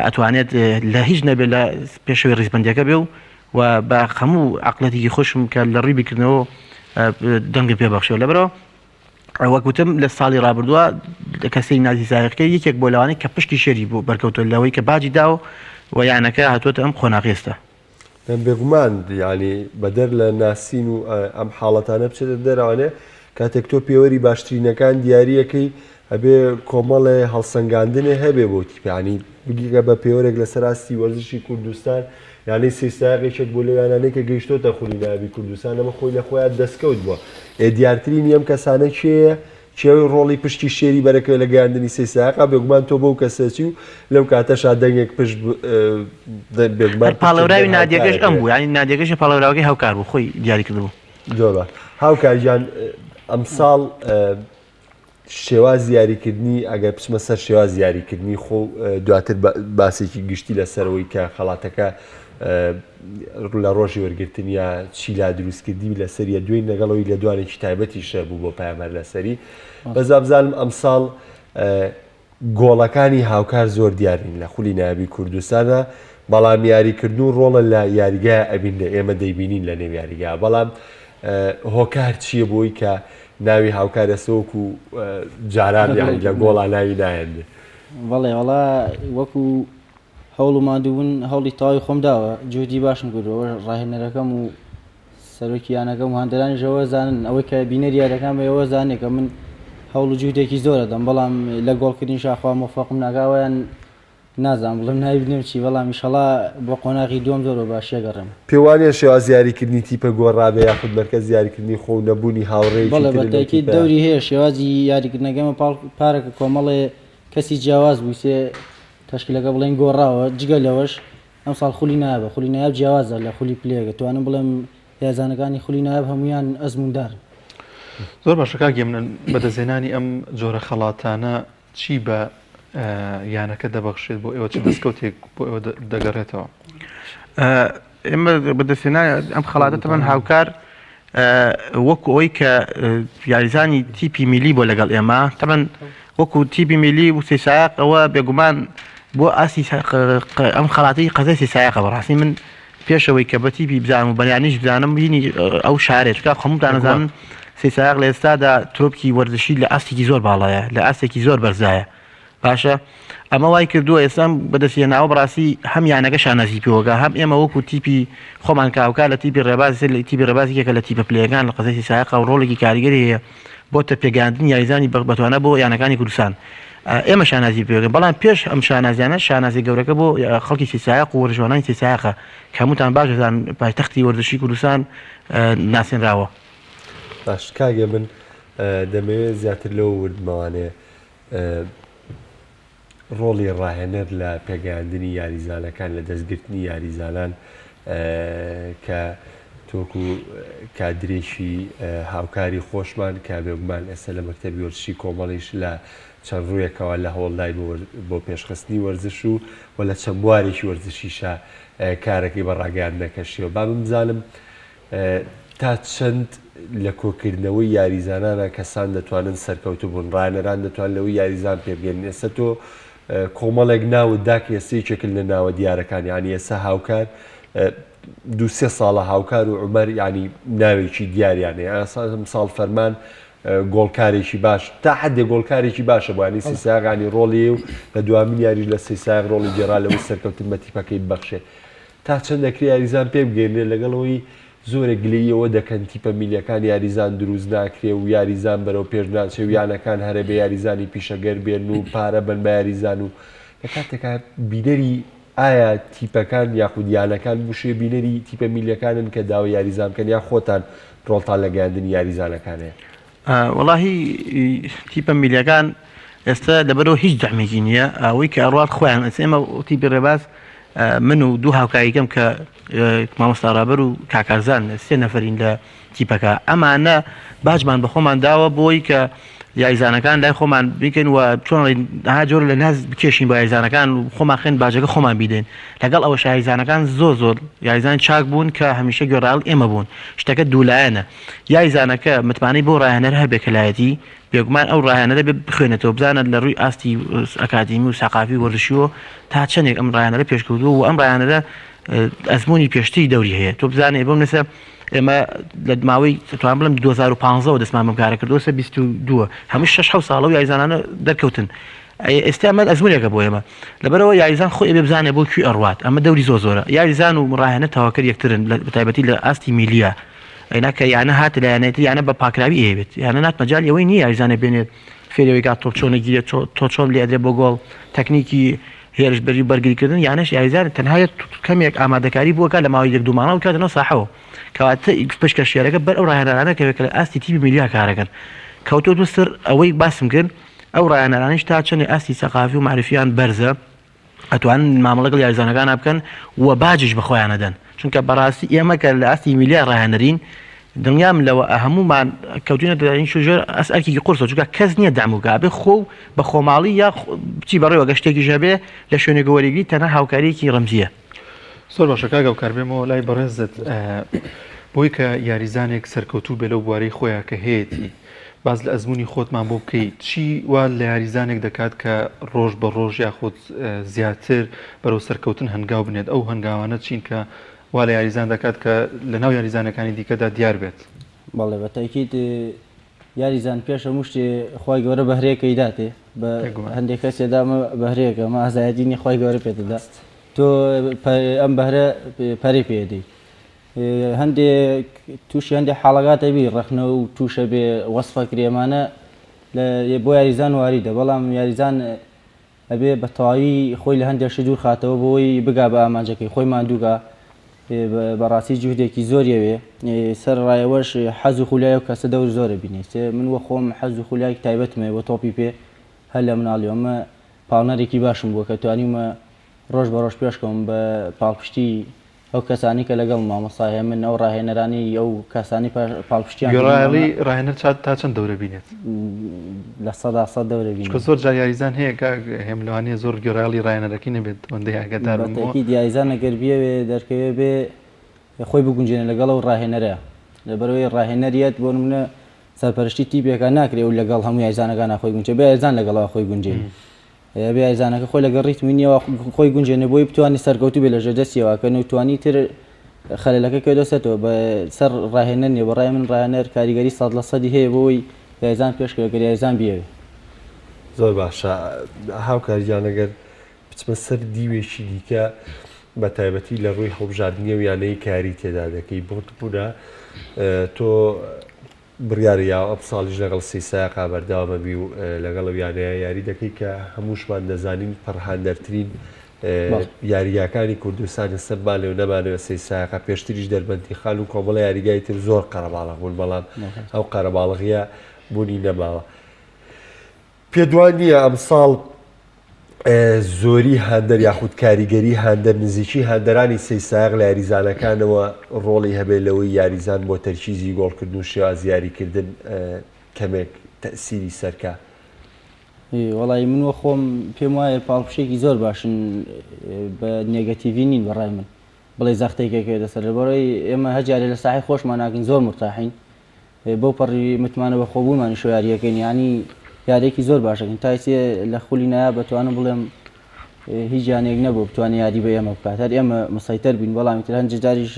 S8: ئەتوانێت لە هیچ نەبێت لە پێشەوەی ڕیزبەندیەکە بێ و بە هەموو عقلەتێکی خۆشم کە لە ڕووی بکردنەوە دەنگی پێبەخشەوە لەبەرەوە وەکوتم لە ساڵی ڕابردووە کەسەی نازی سایقەکە یەکێک بۆ لەوانەیە کە پشتی شێری بوو بەرکەوتە لەوەی کە باجی داوە و یانەکە هاتووەتە ئەم خۆناغێستە
S1: بێگومان ینی بەدەر لە ناسین و ئەم حاڵەتانە بچێتە دەرەوانێ کاتێک تۆ پێوەری باشترینەکان دیارریەکەی هەبێ کۆمەڵێ هەڵسەنگاندنێ هەبێ بۆ تیپیانی بگیگە بە پێوەرێک لە سەراستی وەرزشی کوردستان یانی سێساغێکێک بۆ لەوانانەی کە گەیشتۆتە خولی ناوی کوردستان ئەمە خۆی لە خۆیان دەستکەوت بووە دیارترین ئەم کەسانە چێە چێوی ڕۆڵی پشتی شێری بەرەکە لە گەیاندنی سێساقا بێگومان تۆ بەو کەسەچی و لەو کاتەشا دەنگێک پشت
S8: پاڵەوراوی نادیەکەش ئەم بوو ینی نادیەکەشە پاڵەوراوەکەی هاوکار بوو خۆی دیاری کردبوو
S1: جۆبە هاوکارجان ئەمساڵ شێواز یاریکردنی ئەگەر پچمە سەر شێواز یاریکردنی خۆ دواتر باسێکی گشتی لەسەرەوەی کە خەڵاتەکە لە ڕۆژی وەرگرتن یا چیلا دروستکردی لەسەریە دوێن لەگەڵەوەی لە دوانێکی تایبەتیشە بوو بۆ پایامەر لەسەری بەزابزانم ئەمساڵ گۆڵەکانی هاوکار زۆر دیارین لە خولی نایابی کوردستانە بەڵام یاریکردن و ڕۆڵە لە یاریگای ئەبین لە ئێمە دەیبینین لە نێو یاریگا بەڵام هۆکار چییە بۆی کە ناوی هاوکارە سۆک و جاران یانی لە گۆڵا ناوی نایەندێ
S7: بەڵێ وەڵا وەکو هەوڵ و مادوون هەوڵی تاوی خۆم داوە جودی باشم کردەوە ڕاهێنەرەکەم و سەرۆکیانەکەم و هەندەرانیشەوە زانن ئەوەی کە بینەری یاریەکان بە ئەوە زانێ کە من هەوڵ و جودێکی زۆرە دەم بەڵام لە گۆڵکردنی شاخوا مۆفەقم ناگاوەیان نازانم بڵم ناوی بنێم چی بەڵام ئیشەڵا بۆ قۆناغی دووەم زۆر باشیە گەڕێم
S1: پێوانێ شێواز یاریکردنی تیپە گۆڕابێ یاخود مەرکەز یاریکردنی خۆ نەبوونی هاوڕێی
S7: بەڵێ بەتەکی دەوری هەیە شێوازی یاریکردنەکەمە پارێکە کۆمەڵێ کەسی جیاواز بوو سێ تەشکیلەکە بڵێن گۆڕاوە جگە لەوەش ئەم ساڵ خولی نایابە خولی نایاب جیاوازە لە خولی پلەیەکە توانم بڵێم یازانەکانی خولی نایب هەمویان ئەزموندار
S2: زۆر باشە کاگێ منن بەدەزێنانی ئەم جۆرە خەڵاتانە چی بە یانەکە دەبەخشێت بۆ ئێوە چ دەستکەوتێک بۆ ئێوە دەگەڕێتەوە
S8: ئێمە بەدەستێنانی ئەم خەڵاتە تەمەەن هاوکار وەکو ئەوی کە یاریزانی تیپی میلی بۆ لەگەڵ ئێمە تەمەەن وەکو تیپی میلی و سێسایق ئەوە بێگومان بۆ ئاسی ئەم خەڵاتی قەزای سێسایقە بەڕاستی من پێشەوەی کە بە تیپی بزانم و بەیانیش بزانم بینی ئەو شارێتکە خەمووتان نەزانن سێسایق لە ئێستادا ترۆپکی وەرزشی لە ئاستێکی زۆر باڵایە لە ئاستێکی زۆر بەرزایە باشە ئەمە وای کردووە ئێستام بەدەستێناوە بەڕاستی هەم یانەکە شانازی پێوەگە هەم ئێمە وەکو تیپی خۆمان کاوکار لە تیپی ڕێبازی لە تیپی ڕێبازیەکە لە تیپە پلەکان لە قەزای سێسایق و ڕۆڵێکی کاریگەری هەیە بۆتە پێگەاندنی یاریزانی بەتوانە بۆ یانەکانی کوردستان ئێمە شانازی پێوەگە بەڵام پێش ئەم شانازیانە شانازی گەورەکە بۆ خەڵکی سێسایق و وەرژوانانی سێسایقە کە هەمووتان باشدان پایتەختی وەرزشی کوردستان ناسێنراوە
S1: باش کاگە من دەمەوێت زیاتر لەوە وردمەوانێ ڕۆڵی ڕاهێنەر لە پێگەاندنی یاریزانەکان لە دەستگرتنی یاریزانان کە تۆکو کادرێکی هاوکاری خۆشمان کە بێگومان ئێستا لە مەکتەبی وەرزشی کۆمەڵیش لە چەند ڕوویەکەوە لە هەوڵدای بۆ پێشخستنی وەرزش و لە چەند بوارێکی وەرزشیشە کارەکەی بە ڕاگەاندنەکەشیەوە با من بزانم تا چەند لە کۆکردنەوەی یاریزانانە کەسان دەتوانن سەرکەوتو بوون ڕانەران دەتوان لەوەی یاریزان پێبگەن ئێستا تۆ کۆمەڵێک ناوت داکە ئێستەیەکێکل لە ناوە دیارەکان ینی ئێستا هاوکار دو-سێ ساڵە هاوکار و عومەر ینی ناوێکی دیاریانێ ساڵ فەرمان گۆڵکارێکی باش تا حدێ گۆڵکارێکی باشە بۆ ینی سێسایقانی ڕۆڵی و لە دوامین یاریش لە سێسایق ڕۆڵی گێڕا لەوەی سەرکەوتن بە تیپەکەی ببەخشێ تا چەند دەکری یاریزان پێ بگەێنێ لەگەڵەوەی زۆرە گلەیەوە دەکەن تیپە میلیەکان یاریزان دروست ناکرێ و یاریزان بەرەو پێش ناچێ و یانەکان هەرە بە یاریزانی پیشەگەر بێن و پارە بن بە یاریزان و لە کاتێکا بینەری ئایا تیپەکان یاخود یانەکان بشێ بینەری تیپە میلیەکانن کە داوای یاریزان بکەن یا خۆتان ڕۆڵتان لە گەاندنی یاریزانەکانەیە
S8: وەڵاهی تیپە میلیەکان ئێستا لەبەرەوە هیچ دەحمێکی نییە ئەوەی کە ئەڕات خۆیان ئێمە تیپی ڕێباز من و دوو هاوکاریکەم کە مامۆستا ڕابەر و کاکارزان 3 نەفەرین لە تیپەکە ئەمانە باجمان بە خۆمان داوە بۆی کە یاریزانەکان لای خۆمان بیکەن و چۆن جۆر لە ناز بکێشین بە یاریزانەکان و خۆمان خوێن باجەکە خۆمان بیدەین لەگەڵ ئەوە یاریزانەکان زۆر یاریزان چاک بوون کە هەمیشە گۆڕاڵ ئێمە بوون شتەکە دوولایەنە یاریزانەکە متمانەی بۆ ڕاهێنەر هەبێ کەلایەتی بێگومان ئەو ڕاهێنەرە بێ بخوێنێتەوە بزانە لە ڕووی ئاستی ئەکادمی و سەقافی وەرزشیەوە تا چەندێک ئەم ڕاهێنەرە پێشکەوتووە و ئەم ڕاهێنەرە ئەزمموی پێشتری دەوری هەیە تۆ بزانێ بۆم نەسە ئێمە لە ماوەی توان بڵم 2015 دەستمان بەکارە کردەوە 22 هەموو 6 ساڵە و یاریزانانە دەرکەوتن ئێستا ئەمە ئەزممویەکە بۆ ئێمە لەبەرەوە یاریزان خۆی بێ بزانێ بۆ کوێ ئەڕوات ئەمە دەوری زۆرە یاریزان و ڕاهێنە تاواکەر یەکترن بەتایبەتی لە ئاستی میلیە ئەیناکە یانە هات لە یانێتی یانە بە پاکراوی ئەوێت یانە نات مەجال ئەوەی نییە یاریزانە بێنێت فێرەوەیگات تۆ چۆنەگیرێ تۆ چۆن لێ ئەدرێ بۆ گۆڵ تەکنیکی هێرش بەری بەرگریکردن یانەش یاریزان تەنها کەمێک ئامادەکاری بووەکە لە ماوەی 1-2 مانگە کاتەوە ساحەوە کەواتە پشکە شێرەکە بەر ئەو ڕاهێنەرانە کە لە ئاستی تیپی میلیا کارەکەن کەوتۆ دووسر ئەوەی باسم کرد ئەو ڕاهێنەرانیش تا چەندی ئاستی سەقافی و معرفیان بەرزە ئەتوانن مامەڵەگەڵ یاریزانەکان بکەن و باجش بە خۆیان دەدەن چونکە بەڕاستی ئێمە کە لە ئاستی میلیا ڕاهێنەرین دڵنیام لەوە هەمومان کەوتینە دەین شوژێر ئەسئەرکی قورسە چونکە کەس نییە داموگا بێ خۆ بە خۆماڵی یا چی بەڕێوە گەشتێکی ژەبێ لە شوێنێک وەرەگری تەنها هاوکاریەکی ڕەمزیە
S2: زۆر باشە کاگە و کاربێمەوە لای بەڕێزت بۆی کە یاریزانێک سەرکەوتوو بێ لەو بوارەی خۆیان کە هەیەی باز لە ئەزمموی خۆتمان بۆ بکەیت چی وا لە یاریزانێک دەکات کە ڕۆژ بە ڕۆژ یاخود زیاتر بەرەو سەرکەوتن هەنگاو بنێت ئەو هەنگاوانە چین کە وا لە یاریزان دەکات کە لە ناو یاریزانەکانی دیکەدا دیار بێت
S7: بەڵێ بە تاکید یاریزان پێش هەموو شتێ خی گەورە بەهرەیەکەی داتێ بە هەندێک کەسێدامە بەهرەیەکە مە ئازایەتینی خی گەورە پێدەدا تۆ ئەم بەهرە پەری پێدەی هەندێک تووشی هەندێک حاڵەکات ئەبی ڕەخنە و تووشە بێ وەسفە کرێمانە بۆ یاریزان واریدە بەڵام یاریزان ئەبێ بە تەواوی خۆی لە هەندێک دوور خاتەوە بۆی بگا بە ئامانجەکەی خۆی مادووگا بەڕاستی جوودێکی زۆریەوێ سەر ڕایەوەش حەز و خولای و کەسە دەور زۆرە بینێت من وە خۆم حەز و خولایك تایبەتمێ بۆ تۆپی پێ هەر لە مناڵیەوەمە پاڵنەرێکی باشم بووە کە توانیمە ڕۆژ بە ڕۆژ پێشکەم بە پاڵپشتی ئەو کەسانی کە لەگەڵ مامۆسای من ئەو ڕاهێنەرانی ئەو کەسانی پاڵپشتیان
S2: گۆڕایڵی ڕاهێنەر تا چەند دەورە بینێت
S7: لە 100 دەورە بین
S2: کە زۆر جار یاریزان هەیە هێملوانێ زۆر گۆڕایڵی ڕاهێنەرەکەی نەبێت ئەوەندەی ئاگادارم
S7: دیایزان ئەگەر بیاوێ دەرکەوێ بێ خۆی بگونجێنە لەگەڵ ئەو ڕاهێنەرە لەبەرەوەی ڕاهێنەریەت بۆ منە سەرپەرشتی تیپێکە ناکرێت و لەگەڵ هەموو یایزانەکان خۆی گونجێ بێ یایزان لەگەڵەوە خۆی گونجێن بێ یایزانەکە خۆی لەگەڵ ڕیتمینیەوە خۆی گونجێنە بۆی بتوانانی سەرکەوتو بێ لە ژێدەستیەوە کە نوتوانی تر خەلەلەکە کێ دەستێتەوە بە سەر ڕاهێنەر نیە بەڕای من ڕاهێنەر کاریگەری 100% هەیە بۆی یایزان پێشکەوە یایزان بیاوێ
S1: زۆر باشە هاوکاریان ئەگەر بچمە سەر دیوێکی دیکە بە تایبەتی لە ڕووی هەڵبژاردننیە و یانەی کاری تێدا دەکەی بۆ بووە تۆ بڕیاریا ئەم ساڵیش لەگەڵ سیساقا بەرداوامەبی و لەگەڵ یانەیە یاری دەکەی کە هەمووشمان دەزانین پەرهاندەرترین یاریگاکانی کوردستانی سەرمان لێ و نەمانەوە سیساقا پێشتریش دەربەندی خان و کۆمەڵە یاریگای تر زۆر قەرەباڵغ بوون بەڵام ئەو قەرەباڵغیە بوونی نەماوە پێدوان نییە ئەم ساڵ زۆری هەندەر یاخود کاریگەری هەندەر نزیکی هەندەرانی سەیساق لە یاریزانەکانەوە ڕۆڵی هەبێت لەوەی یاریزان بۆ تەرکیزی گۆڵکردن و شێواز یاریکردن کەمێک تەسیری سەرکە
S7: وەڵی من وە خۆم پێم وایە پاڵپشێکی زۆر باشن بە نێگەتیڤی نین بەڕای من بڵێ زەختێکێکێ دەسەر لەبەرەوەی ئێمە هەجارێ لە ساحی خۆشمان ناکەین زۆر مرتاحین بۆ پەڕی متمانە بە خۆبوومانی شۆیاریەکەین ینی یارێکی زۆر باشەکەین تایسێ لە خولی نایە بەتوانم بڵێم هیچ جانێک نەبوو بتوانانی یاری بە ئێمە بکات هەر ئێمە مەسەیتەر بین بەڵامی تر هەندێک جاریش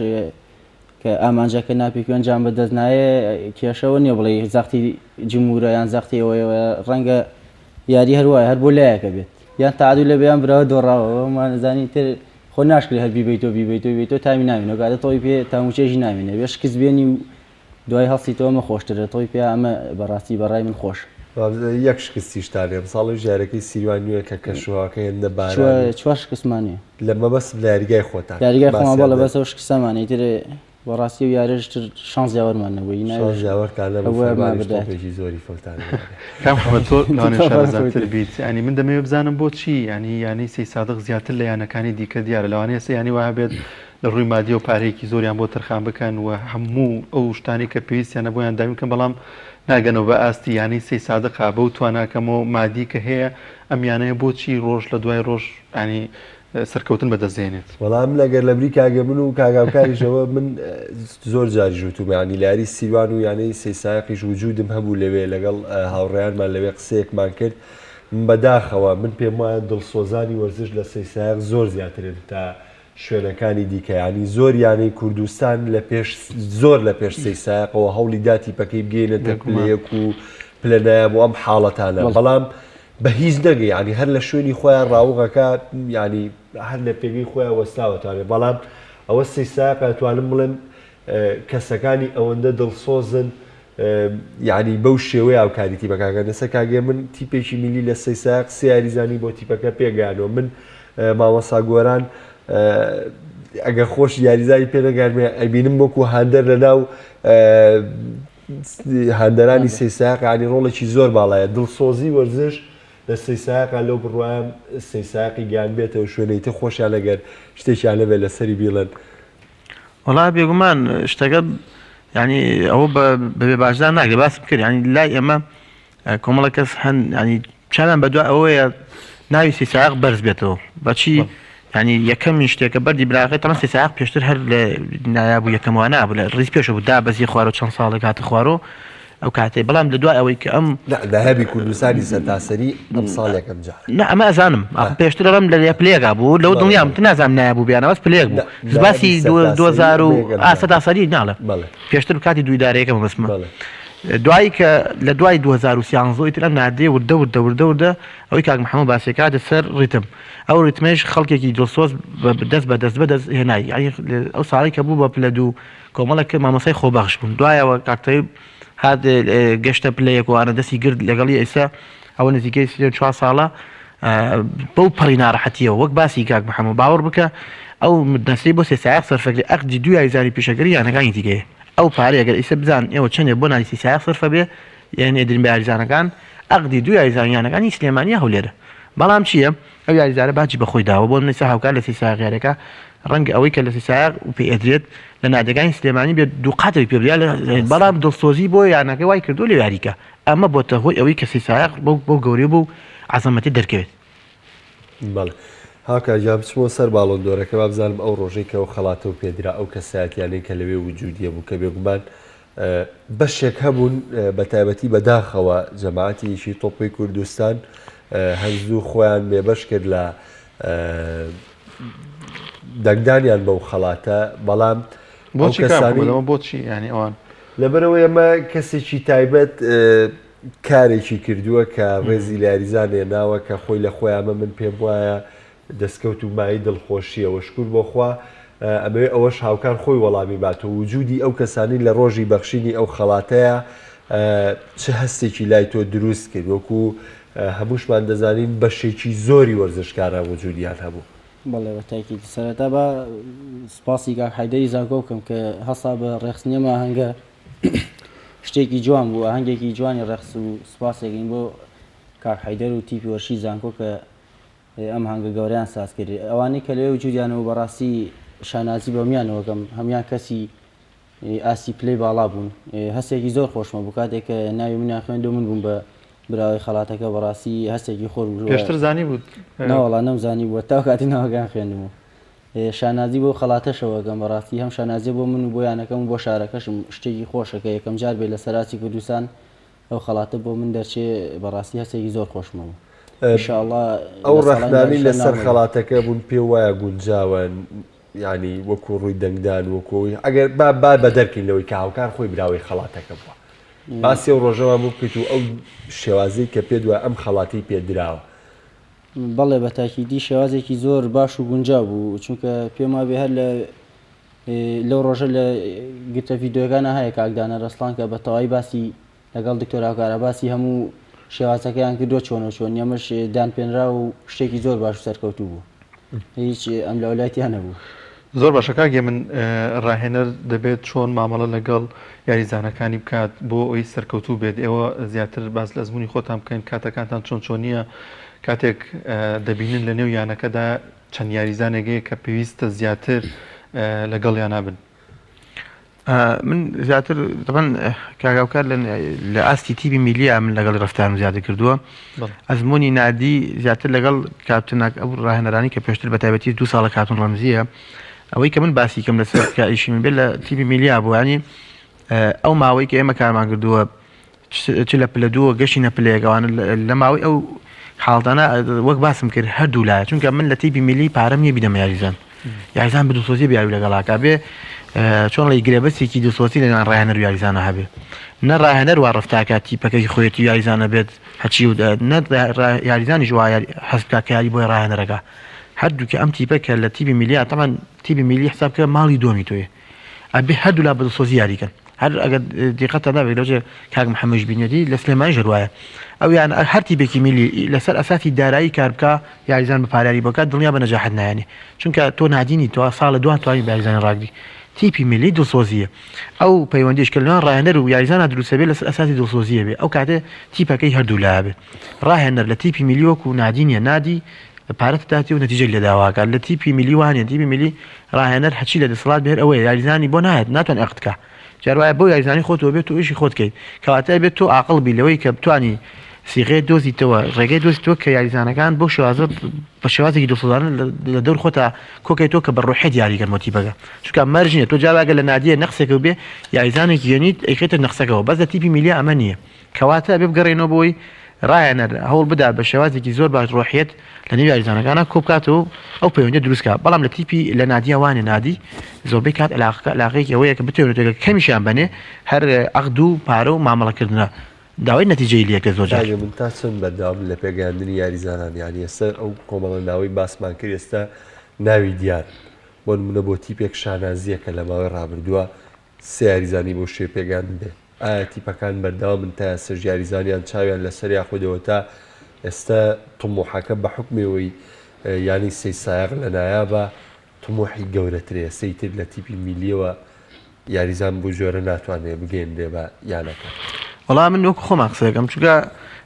S7: کە ئامانجەکە ناپێکیان جان بەدەست نایە کێشەوە نییە بڵێ زەختی جمهورە یان زەختی ئەوەیەوە ڕەنگە یاری هەروایە هەر بۆ لایەکە بێت یان تعادل لە بەیان برەوە دۆڕاوەمان نزانی تر خۆ ناشکری هەر بیبیتۆ تامی نامینەوە کاتە تۆی پێ تاموچێژی نامینە بێ شکست بێنی و دوای هەڵسیتەوە مە خۆشترە تۆی پێ ئەمە بەڕاستی بەڕای من خۆش
S1: یەک شکستیشتانێ ساڵی ژارەکەی سیروان نوێ کە کەشواکە هێندە باران
S7: چوار شکستمانێ
S1: لە مەبەست لە یاریگای خۆتان
S7: یاریگای خۆمان بۆ لە بەسەوە شکستەمانەی تر بەڕاستی و یاریشتر شانس یاوەرمان نەبووی
S1: ناوەرکانەپێکی زۆری فەلتان
S2: شارەزانتر بیت ینی من دەمەوێت بزانم بۆچی ینی سی سادق زیاتر لە یانەکانی دیکە دیارە لەوانەیە ینی وایە بێت لە ڕووی مادی و پارەیەکی زۆریان بۆ تەرخان بکەن و هەموو ئەو شتانی کە پێویستیانە بۆیان داوین کەم بەڵام ناگەنەوە بە ئاستی ینی سی سادقا بەو تواناکەمەوە مادی کە هەیە ئەمیانەیە بۆچی ڕۆژ لە دوای ڕۆژ ینی سەرکەوتن بەدەستێنێت
S1: وەڵام لەگەر لە بری کاگە من و کاگاوکاریشەوە من زۆر جاری ژوتومانی لاری سیروان و یانەی سێساقیش وجودم هەبوو لەوێ لەگەڵ هاوڕێیانمان لەوێ قسەیەکمان کرد بەداخەوە من پێم وایە دڵسۆزانی وەرزش لە سێساق زۆر زیاترێت تا شوێنەکانی دیکە ینی زۆر یانەی کوردستان زۆر لە پێش سێساقەوە هەوڵی داتی پەکەی بگەینێتە پلەیەک و پلەنایە بۆ ئەم حاڵەتانە بەڵام بە هیچ نەگەی ینی هەر لە شوێنی خۆیان ڕاوغەکە ینی هەر لە پێگەی خۆیان وەستاوەتوانێت بەڵام ئەوە سێساقە توانم بڵێم کەسەکانی ئەوەندە دڵسۆزن ینی بەو شێوەیە ئاوکاری تیپەکەکە نەسە کاگێ من تیپێکی میلی لە سێساق سێ یاریزانی بۆ تیپەکە پێگەیانەوە من مامۆستا گۆران ئەگەر خۆش یاریزایی پێ نەگەرمێ ئەبینم وەکو هەندەر لەناو هەندەرانی سێساق ینی ڕۆڵێکی زۆر باڵایە دڵسۆزی وەرزش لە سێساقا لەو بڕوایم سێساقی گیان بێتەوە شوێنەیتە خۆشیان لەگەر شتێکیان لەبێت لەسەری بیڵێن
S8: وڵا بێگومان شتەکە ینی ئەوە بەبێ باشدار ناگرێت باس بکرد ینی لای ئێمە کۆمەڵە کەس هەن ینی چامان بەدوای ئەوەیە ناوی سێساق بەرز بێتەوە بەچی ینی یەکەمی شتێکە بەردی براقێت تەمە سێساق پێشتر هەر لە نایابوو یەکەمەوە نابوو لە ڕیز پێشە بوو دا بەزی خوارە چەند ساڵێک هاتە خوارۆ ئەو کاتێ بەڵام لە دوای ئەوەی کە ئەم
S1: داهابی کوردستانی سەرتاسەری ئەم ساڵێکم جار
S8: ئەمە ئەزانم پێشتر ئەم لە پلێگا بوو لەو دڵنیام نازانم نایبوو بیانەوەس پلێک بوو باسی 2000 سەری ناڵە پێشتر کاتی دویدارەیەکەمە بەسمە دوایی کە لە دوای 2013 تر ئەم نادێ وردە ئەوەی کاک محەممەد باسیێکاتە سەر ڕیتم ئەو ڕیتمێش خەڵکێکی دڵسۆز دەست بەدەست هێنایی ئەو ساڵی کە بوو بە پلە دوو کۆمەڵەکە مامەسای خۆبەخش بوون دوایەوە کاکتەی هات گەشتە پلەیەک وانە دەستی گرد لەگەڵی ئێستا ئەوە نزیکەی 4 ساڵە بەو پەڕی ناڕەحەتیەوە وەک باسی کاک محەممەد باوەڕ بکە ئەو نەسی بۆ سێساق سەرفەکری ئەقدی دوی یاریزانی پیشەگەری یانەکانی دیگەیە ئەو پارەیە گەر ئیسە بزان ئێوە چەندێ بۆ ناوی سێساق سەرفە بێ یعنی ئەدرین بە یاریزانەکان ئەقدی دوی یاریزانیانەکانی سلێمانیە هەولێرە بەڵام چییە ئەو یاریزارە باجی بەخۆی داوە بۆ نەسە هاوکار لە سێساقیارەکە ڕەنگە ئەوەی کە لە سیسایق و پێ ئەدرێت لە نادەگانی سلێمانی بێت دوو قاتێک پێ بەڵام دڵسۆزی بۆ یانەکە وای کردو لە یاریکە ئەمە بۆتە هۆی ئەوەی کە سیسایق بۆ گەورەی بوو عەزەمەتی دەرکەوێت.
S1: بەڵێ هاکجا بچمەوە سەر باڵۆندۆرەکە با بزانم ئەو ڕۆژەی کە ئەو خەڵاتە و پێدرا ئەو کەسایەتیانەی کە لەوێ وجودیە بوو کە بێگومان بەشێک هەبوون بە تایبەتی بەداخەوە جەماعەتیشی تۆپی کوردستان هەرزوو خۆیان بێبەش کرد لە دەنگدانیان بەو خەڵاتە بەڵام
S2: بۆچی ینی ئەوان
S1: لەبەرەوە ئەمە کەسێکی تایبەت کارێکی کردووە کە ڕێزی لە یاریزان هێناوە کە خۆی لە خۆی ئەمە من پێم وایە دەستکەوت و مای دڵخۆشیەوە شکر بۆ خوا ئەمەوێ ئەوەش هاوکار خۆی وەڵامی باتەوە وجودی ئەو کەسانی لە ڕۆژی بەخشینی ئەو خەڵاتەیە چه هەستێکی لای تۆ دروست کرد وەکو هەمووشمان دەزانین بەشێکی زۆری وەرزشکاران وجودیان هەبوو.
S7: بەڵێ بەتاکی سەرەتا بە سپاسی کاک حەیدەری زانکۆ بکەم کە هەسا بە ڕێخستنیەمە هەنگە شتێکی جوان بوو هەنگێکی جوانی ڕێخس و سپاسێکین بۆ کاک حەیدەر و تیپی وەرشی زانکۆ کە ئەم هەنگە گەوریان ساز کرد ئەوانەی کە لەوێ وجودیانەوە بەڕاستی شانازی بەمیانەوەکەم هەمان کەسی ئاسی پلەی باڵا بوون هەستێکی زۆر خۆشمە بوو کاتێک کە ناوی منیان خوێندە من بووم بە براوی خەڵاتەکە بەڕاستی هەستێکی خۆر بوو
S2: پێشتر زانی بوو
S7: ناوەڵا نەمزانی بووە تا کاتی ناوەکان خوێندمەوە شانازی بۆ خەڵاتەشەوەگەم بەڕاستی هەم شانازیە بۆ من و بۆ یانەکەم بۆ شارەکەشم شتێکی خۆشەکە یەکەم جار بێ لە سەراتی کوردستان ئەو خەڵاتە بۆ من دەرچێ بەڕاستی هەستێکی زۆر خۆشمەوە
S1: ئەو ڕەخنانی لەسەر خەڵاتەکە بوون پێ وایە گونجاوە ینی وەکو ڕووی دەنگدان وەکۆی ئەگەر با بە دەرکین لەوەی کە هاوکار خۆی براوی خەڵاتەکە بووە باسی ئەو ڕۆژەوە بوو بکەیت و ئەو شێوازەی کە پێ دووە ئەم خەڵاتی پێدراوە.
S7: بەڵێ بە تاکیدی شێوازێکی زۆر باش و گونجا بوو چونکە پێم وابێ هەر لەو ڕۆژە لە گرتە ڤیددیۆکانە هەیە کاکدانە ڕستڵان کە بە تەواوی باسی لەگەڵ دکتۆراکارە باسی هەموو شێوازەکەیان کردو چۆنە چۆن ئەمەش دانپێنرا و شتێکی زۆر باش و سەرکەوتوو بوو هیچ ئەم لە وڵاتیان نەبوو.
S2: زۆر باشە کاگێ من ڕاهێنەر دەبێت چۆن مامەڵە لەگەڵ یاریزانەکانی بکات بۆ ئەوی سەرکەوتوو بێت ئێوە زیاتر باس لە ئەزمموی خۆتان بکەین کاتەکانتان چۆن چۆنیە کاتێک دەبینن لە نێو یانەکەدا چەند یاریزانێگەیە کە پێویستە زیاتر لەگەڵ یان نابن.
S8: من زیاتر طبعا کاگاوکار لە ئاستی تیبی میلیە من لەگەڵ ڕفتارم زیاتر کردووە ئەزمموی نادی زیاتر لەگەڵ کاپتناک ئەو ڕاهێنەرانی کە پێشتر بە تایبەتی 2 ساڵە کاتون ڕەمزیە ئەوەی کە من باسی کەم لەسەر ئیشی من بێت لە تیبی میلیا بووانی ئەو ماوەی کە ئێمە کارمان کردووە چ لە پلە دووە گەشتی نەپلەیەکەوانە لە ماوەی ئەو حاڵدانە وەک باسم کرد هەردوو لایە چونکە من لە تیبی میلی پارەم نییە بیدەمە یاریزان بدوسۆزی بیاوی لەگەڵاکە بێ چۆن لە گرێبەسێکی دوسۆسی لەنان ڕاهێنەر و یاریزانە هەبێ نە ڕاهێنەر وا ڕفتاکە تیپەکەی خۆیەتی یاریزانە بێت هەچی و نە یاریزانی ژوای حەزبکە کە یاری بۆی ڕاهێنەرەکە هەردووکە ئەم تیپەکە لە تیبی میلیە تەمان تیبی میلی حسابکە ماڵی دۆمی تۆیە ئەبێ هەردوو لا بەدوسۆزی یاریکەن هەر ئەگەر دیقەتە نابێت لەوجێ کاک محەممەد بینێتی لە سلێمانی ژەروایە ئەو یان هەر تیپێکی میلی لەسەر ئەساسی دارایی کار بکە یاریزان بە پاراری بکات دڵنیا بە نەجاحەت نایێنێ چونکە تۆ نادینی تۆ ساڵە دوان توانی بە یاریزانی ڕاگری تیپی میلی دڵسۆزیە ئەو پەیوەندیش کە لەوان ڕاهێنەر و یاریزانە دروستە بێت لەسەر ئەساسی دڵسۆزیە بێ ئەو کاتێ تیپەکەی هەردوو لا بێت ڕاهێنەر لە تیپی میلی وەکو نادینیە نادی پارەت داتی و نەتیجە لە داواکە لە تیپی میلی وانە تیپی میلی ڕاهێنەر هەچی لە دەسەڵات بێت ئەوەیە یاریزانی بۆ نایەت ناتوان ئەقتکە جاروایە بۆ یاریزانی خۆتەوە بێت و ئیشی خۆت بکەیت کەواتە بێت تۆ عاقڵ بی لەوەی کە بتوانی سیغەیە دۆزیتەوە ڕێگەی دۆزیتەوە کە یاریزانەکان بۆ شێوازە بە شێوازێکی دڵسۆزانە لە دەور خۆتا کۆکەیتەوە کە بەڕۆحێت یاریگەرمەتی بەگە چونکە مەرجینە تۆ جاواگە لە نادیە نەخسێکە بێ یاریزانێکی یێنیت ئەیخێتە نەخسەکەەوە بەس لە تیپی میلی ئەمە نییە کەواتە بێ بگەڕێنەوە بۆی ڕاهێنەر هەوڵ بدا بە شێوازێکی زۆر باش ڕۆحیەت لە نێو یاریزانەکانە کۆبکاتەوە ئەو پەیوەندیە دروستکە بەڵام لە تیپی لە نادیە وانێ نادی زۆربەی کات علاقەیەکی ئەوەیە کە بتێنێتەوە کەمیشیان بنێ هەر عەقد و پارە و مامەڵەکردنە داوای نەتیجەی لێکە زۆر
S1: من تا چەند بەردەوام لە پێگەاندنی یاریزانان یانی ئێستا ئەو کۆمەڵە ناوی باسمان کرد ئێستا ناوی دیار بۆ نمونە بۆ تیپێک شانازیەکە لە ماوەی ڕابردووە سێ یاریزانی بۆ شوێ پێگەاندن بێ ئایا تیپەکان بەردەوام من تا سەر یاریزانیان چاویان لەسەر یاخودەوە تا ئێستا تموحەکە بە حکمەوەی ینی سەی سایق لە نایابە تموحی گەورەترێ سەیتر لە تیپی میلیەوە یاریزان بۆ جۆرە ناتوانێت بگەێنرێ بە یانەکە.
S8: وەڵام من وەکو خۆمان قسەکەم چونکە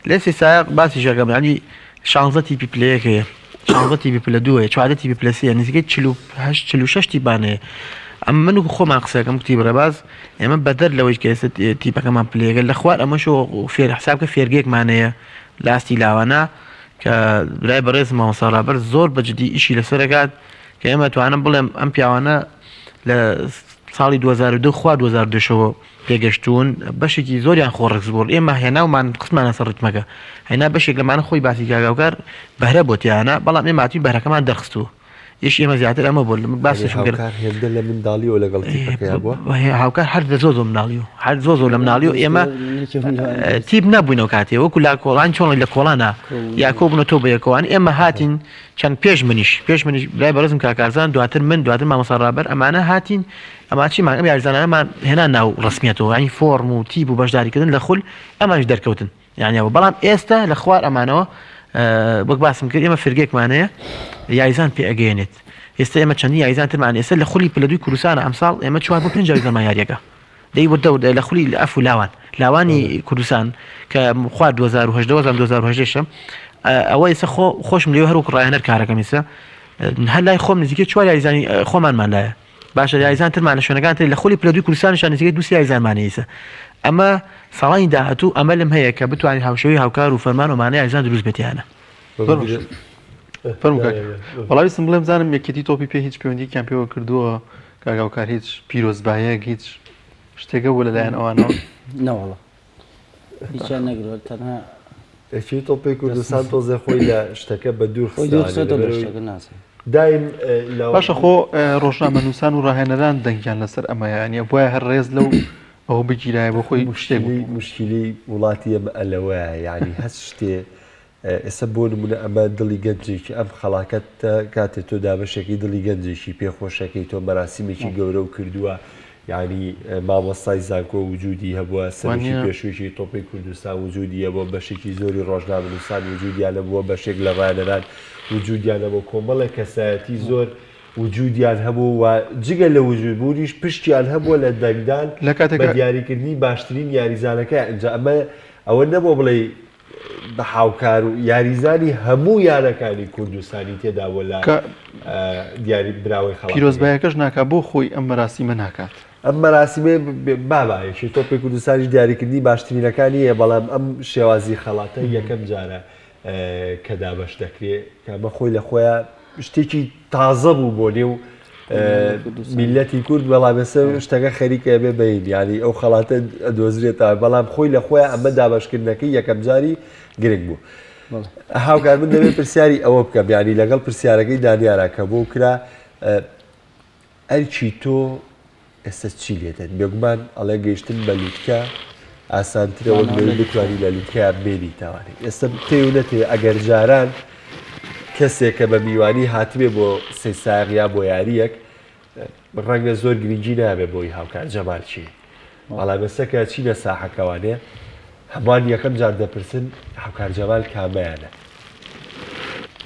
S8: لێ سەی سایق باسی ژەکەم ینی 16 تیپی پلەیەکەیە 16 پلە 2 4 پلە 3 نزیکەی 46 تیبانەیە ئەم من و خۆمان قسەکەم کوتی بڕێباز ئێمە بەدەر لەوەی کە ئێستا تیپەکەمان پلێگەل لە خوار ئەمەشۆ فێر حسابکە فێرگێکمانەیە لاستی لاوانە کە برای بەڕێز مامۆستا ڕابەر زۆر بەجددی ئیشی لەسەرەکات کە ئێمە توانم بڵێم ئەم پیاوانە لە ساڵی 2002 خوا 2002 پێگەشتون بەشێکی زۆریان خۆڕکس بوو ئێمە هێناومان قسمانە سەر ڕتمەکە هێنا بەشێک لەمانە خۆی باسی کاگاوکار بەهرە بۆتیانە بەڵام ئێمە ماتی بەرەکەمان دەرخستووە یش ئێمە زیاتر ئەمە بۆ باسیشم کرد
S1: هێندە لە منداڵیەوە لەگەڵ تیپەکەیان بووە
S8: هاوکار هەر زۆ مناڵی و هەر زۆ لە مناڵی و ئێمە تیپ نبووینەوە کاتێ وەکو لا کۆڵان چۆڵی لە کۆڵانە یا کۆبوونە تۆ بە یەکەوان ئێمە هاتین چەند پێش منیش لای بەڕێزم کاکارزان دواتر مامۆستا ڕابەر ئەمانە هاتین ئەما چیمان ئەم یاریزانانەمان هێنا ناو ڕسمیەتەوە ینی فۆرم و تیپ و بەشداریکردن لە خول ئەمانش دەرکەوتن یانیەوە بەڵام ئێستا لە خوار ئەمانەوە وەک باسم کرد ئێمە فرگێکمانەیە یاریزان پێ ئەگەێنێت ئێستا ئێمە چەندی یاریزانترمان ئێستا لە خولی پلە 2 کوردستانە ئەمساڵ ئێمە 4 بۆ 5 یاریزانمان یاریەکە دەی وردە لە خولی ئەف و لاوانی کوردستان کە خوار 2008 ئەوە ئێستا خۆشم لێوە هەروکو ڕایەنەر کارەکەم ئێستا هەر لای خۆم نزیکە 4 یاریزانی خۆمانمان لایە باشە یاریزانترمان لە شوێنەکان لە خولی پلە 2 کوردستانشان نزیکەی 2 یاریزانمانە ئێستا ئەمە ساڵانی داهاتوو ئەمە لەم هەیە کە بتوانین هاوشێوی هاوکار و فەرمان ومانە یاریزان دروست بێتیانە
S2: وەڵاویستم بڵێم زانم یەکێتی تۆپی پێ هیچ پەیوەندییان پێوە کردووە کاگاوکار هیچ پیرۆزبایەک هیچ شتێکە بوو لەلایەن ئەوانەوە
S7: نەوەڵە هیچیان نەگرۆ تەنها
S1: ئەچی تۆپی کوردستان تۆزە خۆی لە شتەکە بە دوور
S7: شتەکە ناسێ
S1: دایم
S2: باشە خۆ ڕۆژنامەنووسان و ڕاهێنەران دەنگیان لەسەر ئەمەیانە بۆیە هەر ڕێز لەو ئەوە بگیرایە بۆ خۆی شتێک
S1: مشکلی وڵاتی ئەمە ئەلەوەیە یعنی هەست شتێ ئێستا بۆ نمونە ئەمە دڵی گەنجێکی ئەم خەڵاکەت کاتێک تۆ دابەشێکی دڵی گەنجێکی پێخۆشەکەی تۆ مەراسیمێکی گەورە و کردووە یعنی مامۆستای زانکۆ وجودی هەبووە سەرکی پێشوێکی تۆپی کوردستان وجودی هەبووە بەشێکی زۆری ڕۆژنامەنووسان وجودیانە بووە بەشێک لە ڕایەنەران وجودیانە بۆ کۆمەڵێک کەسایەتی زۆر وجودیان هەبوو و جگە لە وجودبوونیش پشتیان هەبووە لە دەنگدان بە دیاریکردنی باشترین یاریزانەکە ئەنجا ئەمە ئەوە نەبوو بڵێ بە هاوکار و یاریزانی هەموو یانەکانی کوردستانی تێدا بۆ لە دیاری براوەی خەڵک
S2: پیرۆزبایەکەش ناکات بۆ خۆی ئەم مەراسیمە ناکات
S1: ئەم مەراسیمێ بابایەکی تۆپی کوردستانیش دیاریکردنی باشترینەکانی هەیە بەڵام ئەم شێوازی خەڵاتە یەکەم جارە کە دابەش دەکرێت کە بە خۆی لە خۆیان شتێکی تازە بوو بۆ نێو میلەتی کورد بەڵام ێستا شتەکە خەریکە بێ بەین ینی ئەو خەڵاتە دۆزرێتەوە بەڵام خۆی لە خۆیان ئەمە دابەشکردنەکەی یەکەم جاری گرنگ بوو هاوکار من دەبێت پرسیاری ئەوە بکەم ینی لەگەڵ پرسیارەکەی دانیارە کە بۆ کرا ئەرچی تۆ ئێستا چی لێتێت بێگومان ئەڵێ گەیشتن بە لووتکە ئاسانترەوە بتوانی لە لووتکەیان بێنی تاوانێت ئێستا پێی نەتێ ئەگەر جاران کەسێک کە بە میوانی هاتبێ بۆ سێ ساغیا بۆ یاریەک ڕەنگە زۆر گرنگی نابێ بۆی هاوکار جەمال چی بەڵام ئێستاکە چینە ساحەکەوانێ هەمان یەکەم جار دەپرسن هاوکار جەمال کامەیانە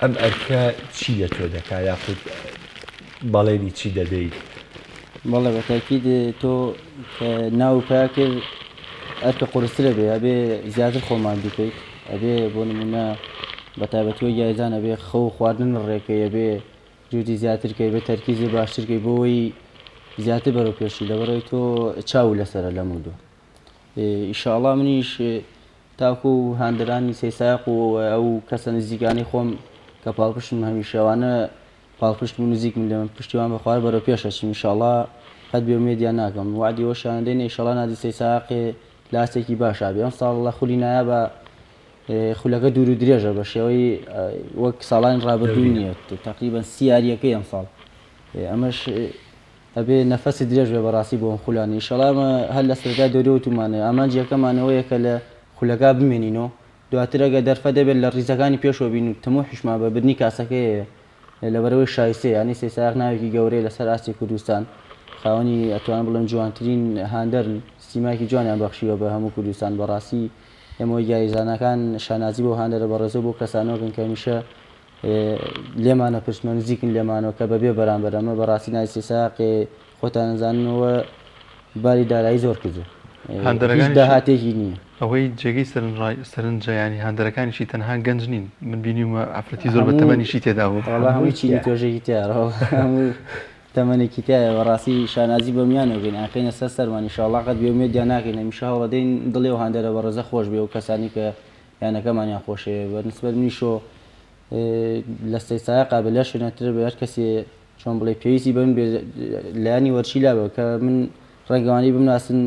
S1: ئەم ئەرکە چی لە تۆ دەکا یاخود بەڵێنی چی دەدەیت
S7: بەڵێ بەتاکید تۆ ناو پیا کرد ئەرکە قورسترە بێ ئەبێ زیاتر خۆمان بکەیت ئەبێ بۆ نمونە بەتایبەتیوە یاریزان ئەبێ خەو خواردن ڕێکەکەی ئەبێ جوودی زیاترکەی بێ تەرکیزی باشترکەی بۆەوەی زیاتر بەرەو پێشی لەبەرەوەی تۆ چاو لەسرە لەم و دوو ئیشاءڵڵا منیش تاکو و هاندرانی سێساق و ئەو کەسە نزیکانی خۆم کە پاڵپشتم هەمیشەوانە پاڵپشت و نزیک من لەمە پشتیوان بەخوار بەرەو پێشەچین ئیشاءڵڵا قەت بێومێدیان ناکەم وعدی ئەوە شانەدەین ئیشاءڵڵا نادی سێساقێ لاسێکی باشا بێ ئەم ساڵ لە خولی نایە بە خولەکە دوور و درێژە بە شێوەی وەک ساڵانی ڕابردوو نیە تقریبان سیاریەکەی ئەم ساڵ ئەمەش ئەبێ نەفەسی درێژ بێ بەڕاستی بۆ ئەم خولانی ئیشەڵامە هەر لە سەرەتا دەورەوتمانە ئامانجیەکەمانەوەیە کە لە خولەکە بمێنینەوە دواتر ئەگە دەرفە دەبێت لە ڕیزەکانی پێشەوە بین و تەموو حیشمان بە بردننی کاسەکەی لەبەرەوەی شایستێ ینی سێساق ناوێکی گەورەی لەسەر ئاستی کوردستان خاوەنی ئەتوانم بڵێم جوانترین هاندەرن سیمایکی جوانیان بەخشیوە بە هەموو کوردستان بەڕاستی ئێمە یاریزانەکان شانازی بۆ هاندەرە بەڕێزە بۆ کەسانەوەکن کە میشە لێمانە پرسمە نزیکن لێمانەوە کە بەبێ بەرامبەر ئەمە بەڕاستی نای سێساقێ خۆتان نزاننەوە باری دارایی زۆر کردو هیچ داهاتێکی نییە.
S2: ئەوەی جێگەی سەرنجیانی هەندەرەکانیشی تەنها گەنج نین من بینیمە ئافرەتی زۆر بە تەمەنیشی تێدا بوو
S7: هەمووی چینی تۆژێکی تیارەوە هەموو تەمەێکی تایە بەڕاستی شانازی بەمیانەوەگەین ئاقینە سەر سەرمانی شاڵاقت بێمێدیا ناکەین هەمیشە هەڵەدەین دڵێ و هەندەرە بە ڕێزە خۆش بێ و کەسانی کە یانەکەمانیان خۆشەیە بەنسبەت منیشۆ لە سەیسایە قابلە شوێنەتر بە هەر کەسێ چۆن بڵێ پێویستی بن لایانی وەرچی لابێ کە من ڕێگەوانی بمناسن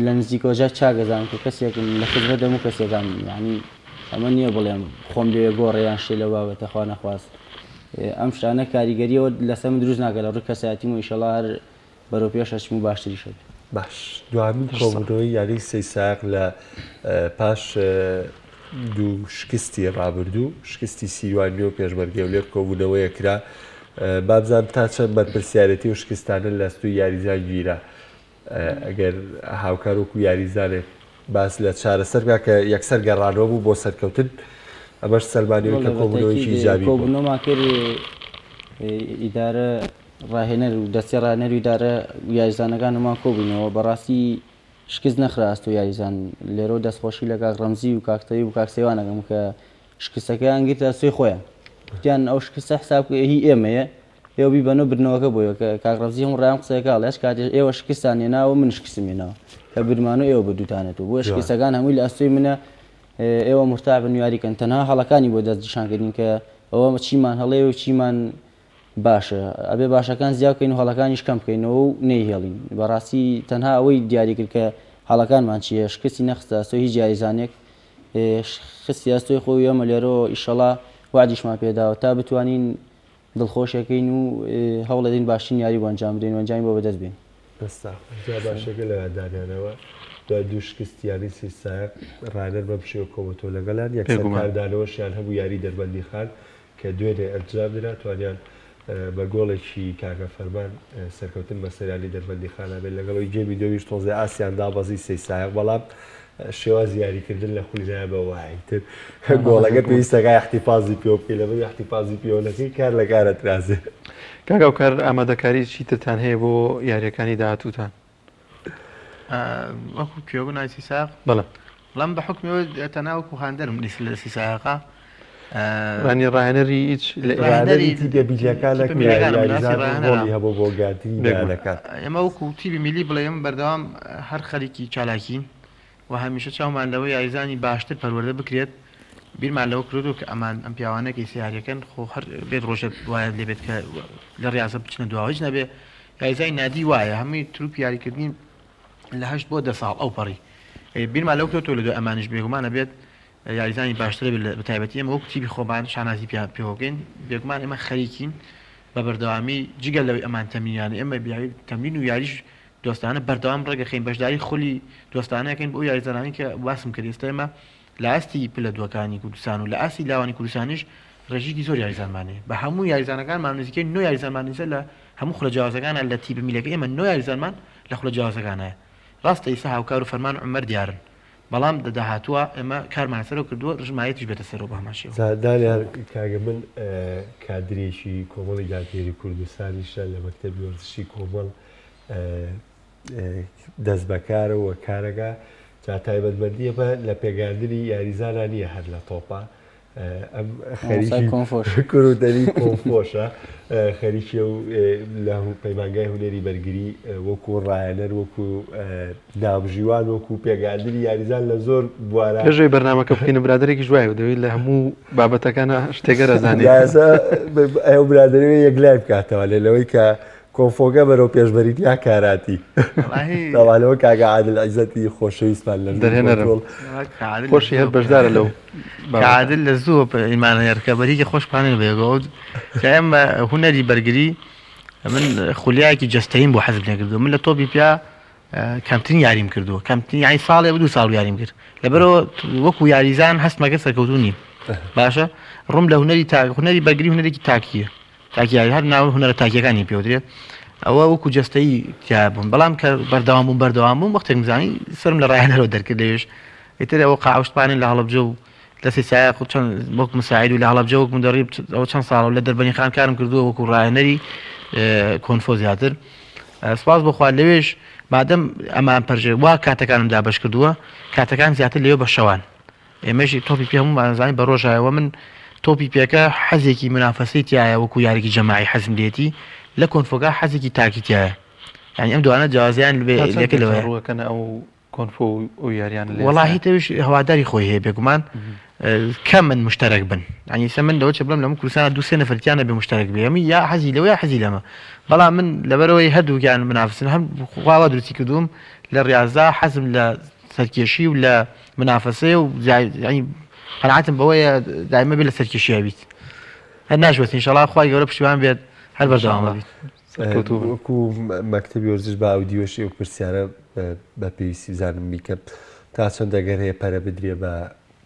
S7: لە نزیکۆژە چاگەزان کە کەسێکم لە خزمەت دەموو کەسێکان ینی ئەمە نییە بڵێم خۆم لێ گۆڕێیان شێ لە بابەتە خوا نەخواست ئەم شتانە کاریگەریەوە لەسەر من دروست ناکە لە ڕوو کەسایەتیم و ئیشەڵا هەر بەرەو پێش ئەچم و باشتری شەبێ.
S1: باش دوامین کۆبوونەوەی یاری سەی ساق لە پاش دوو شکستی ڕابردوو شکستی سیوانی و پێشمەرگێ و لێر کۆبوونەوەیە کرا بابزان تا چەند بەرپرسیارەتی و شکستانە لە ستوی یاریزان گیرە ئەگەر هاوکار وەکو یاریزانێک باس لە چارەسەرگا کە یەکسەر گەڕانەوە بوو بۆ سەرکەوتن ئەمەش سەرمانیەوە کە کۆبوونەوەیکی ئیجابی بوو.
S7: کۆبوونەوەمان کرد ئیدارە ڕاهێنەر و دەستی ڕاهێنەر و ئیدارە یاریزانەکانمان کۆبوونەوە بەڕاستی شکست نەخراست و یاریزان لێرە دەستخۆشی لە کاک ڕەمزی و کاکتەوی و کاکسێوانەکەم کە شکستەکەیان گرتە سوێ خۆیان گوتیان ئەو شکستە حساب هی ئێمەیە ئێوە بیبەنەوە برنەوەکە بۆیە کە کاک ڕەمزی هەموو ڕایان قسەکە لەش کاتێ ئێوە شکستان هێناوە من شکستم هێناوە کە برمانە ئێوە بردووتانێت و بۆ شکستەکان هەمووی لە ئەستۆی منە ئێوە مرتاح بن یاریکەن تەنها هەڵەکانی بۆ دەستنیشانکردین کە ئەوە چیمان هەڵێ و چیمان باشە ئەبێ باشەکان زیاد بکەین و هەڵەکانیش کەم بکەینەوە و نەیهێڵین بەڕاستی تەنها ئەوەی دیاری کرد کە هەڵەکانمان چیە شکستی نەخستە ئەستۆی هیچ جایزانێک خستی ئەستۆی خۆی ئەمە لێرەوە ئیشەڵا وعدیشمان پێداوە تا بتوانین دڵخۆشەکەین و هەوڵەدەین باشترین یاری بۆ ئەنجام بدەین و ئەنجامی بۆ بەدەست بێن.
S1: بەستا باشەکە لە دانیانەوە دوای دوو شکستیانی سیسایق ڕانەر بە بشێوە کۆمەتۆ لەگەڵان یەکسەر کاردانەوەشیان هەبوو یاری دەربەندی خان کە دوێنێ ئەنجام درا توانیان بە گۆڵێکی کاکە فەرمان سەرکەوتن بە سەرانی دەربەندی خانە بێت لەگەڵەوەی جێمی دۆویش تۆزێ ئاسیان دابەزی سیسایق بەڵام شێواز یاریکردن لە خولیایە بە وایتر گۆڵەکە پێویستەکە احتیفازی پێ بکەی لەبەر احتیفازی پێوەکەی کار لە کارە ترازێ.
S2: کاکاو کار ئامادەکاری چیترتان هەیە بۆ یاریەکانی داهاتووتان؟
S8: وەکو کوێبوو نایسی ساق
S2: بەڵێ
S8: بەڵام بە حکمەوە تەناوەکو هاندەرم لیست لە سیساقا
S2: ڕانی ڕاهێنەری هیچ
S1: بیلەکانێک یاریزانی هەبوو بۆ گاتی بیانەکان
S8: ئێمە وەکو تیبی میلی بڵێ ئێمە بەردەوام هەر خەریکی چالاکین و هەمیشە چاومان لەوە یاریزانی باشتر پەروەردە بکرێت بیرمان لەوە کردو کە ئەمان ئەم پیاوانەکەی سیارەکەن خۆ هەر بێت ڕۆژێک وایە لێبێت کە لە ڕاستە بچنە دواوەج نەبێ یاریزای نادی وایە هەمووی تروپ یاریکردنی لە 8 بۆ 10 ساڵ ئەو پەڕی بیرمان لەو کردەوە لە دو ئەمانش بێگومانە بێت یاریزانی باشترە بە تایبەتی ئەمە وەکو تیبی خۆمان شانازی پێوەگەین بێگومان ئێمە خەریکین بە بەردەوامی جگەل لەوەی ئەمان تەمینیانە ئێمە بیاوی تەمرین و یاریش دۆستانە بەردەوام ڕێگەخین بەشداری خولی دۆستانەکەین بۆ یاریزانانی کە باسم کرد ئێستا ئێمە لە ئاستی پلە دووەکانی کوردستان و لە ئاسی لاوانی کوردستانیش ڕێژێکی زۆر یاریزانمانەیە بە هەموو یاریزانەکانمان نزیکەی نۆ یاریزانمانیزە لە هەموو خولەجیاوازەکانە لە تیبە میلەکە ئێمە نۆ یاریزانمان لە خولەجیاوازەکانایە ڕاستە ئێستا هاوکار و فەرمان عومەر دیارن بەڵام دەداهاتووە ئێمە کارمان سەرەوە کردووە ڕژمایەتیش بێتە سەرەوە بە هەماشێوە
S1: دانیار کاگە من کادرێکی کۆمەڵی دادگێری کوردستانیشە لە مەکتەبی وەرزشی کۆمەڵ دەست بەکارەوە کارەکە جا تایبەتمەندیە بە لە پێگاندنی یاریزانە نییە هەر لە تۆپە ئەم خەریکی کوردەری کۆمپۆشە خەریکیە و لە پەیمانگای هونەری بەرگری وەکو ڕایەنەر وەکو ناوژیوان وەکو پێگاندنی یاریزان لە زۆر بوارە
S2: پێشەوەی بەرنامەکە بکەینە برادێکی جوایە و دەوێت لە هەموو بابەتەکانە شتێکە ئەزانێت
S1: ئەو برادەوێ یەکلای بکاتەوە لەوەی کە کۆفۆگە بەرەو پێشبەریتیا کاراتی داوانەوە کاگە عادل عیزەتی خۆشەویستمان لە
S2: دەرهێنەرم خۆشی هەر بەشدارە لەو
S8: عادل لە زوو ئیمانە یارکەبەریکی خۆشپانێن بێگەوت کە ئێمە هونەری بەرگری من خولیایەکی جەستەیم بۆ حەزم نەکردو من لە تۆپی پیا کەمترین یاریم کردووە کەمترین یانی ساڵێ 2 ساڵ یاریم کرد لەبەرەوە وەکو یاریزان هەستمەکە سەرکەوتوو نیم باشە ڕوم لە هونەری بەرگری هونەرێکی تاکیە تاکیایی هەر ناو هونەرە تاکیەکانی پێوترێت ئەوە وەکو جەستەی تیابوون بەڵام کە بەردەوام بووم وەختێک مزانی سرم لە ڕایەنەرەوە دەرکرد لەوێش ئیتر ئەوە قاوشتپانین لە هەڵەبجە و لە سیسایە چەند وەک مساعید و لە هەڵەبجە وەک مدەڕیب ئەوە چەند ساڵ لە دەربەنی خان کارم کردووە وەکو ڕایەنەری کۆنفۆ زیاتر سپاس بخوا لەوێش مادەم ئەمان پەرژێ وا کاتەکانم دابش کردووە کاتەکان زیاتر لێو بە شەوان ئێمەژی تۆپی پێ هەموو مازانانی بە ڕۆژایەوە من تۆپی پێکە حەزێکی منافەسەی تایە وەکو یاریکی جەماعی حەزم لێتی لە کۆنفۆگا حەزێکی تاکی تایە یعنی ئەم دوانە جیازیان لێکە لەوەیە
S2: ڕوەکەنە ئەو کۆنفۆ و یاریان لێ
S8: وەڵاهی تەویش هەواداری خۆی هەیە بێگومان کەم من مشترک بن ینی سە من لەوە چ بڵم لەم کوردستانە دوو سێ نەفرتیانە بێ مشترک بێ ئەمی یا حەزی لەوە یا حەزی لەمە بەڵام من لەبەرەوەی هەردووکیان منافسن هەم خواوە دروستی کردوم لە ڕاضا حەزم لە سەرکێشی و لە منافسەیە و ینی قەناعەتم بەوەیە دایمە بێ لە سەرکێشیە بیت هەر ناشوێت ئینشەڵا خوای گەورە پشتیوان بێت هەر بەردەوامە بیت
S1: وەکو مەکتەبی وەرزش بە ئاودیۆشی و پرسیارە بە پێویستی بزانم بیکە تا چەند دەگەر هەیە پەرە بدرێ بە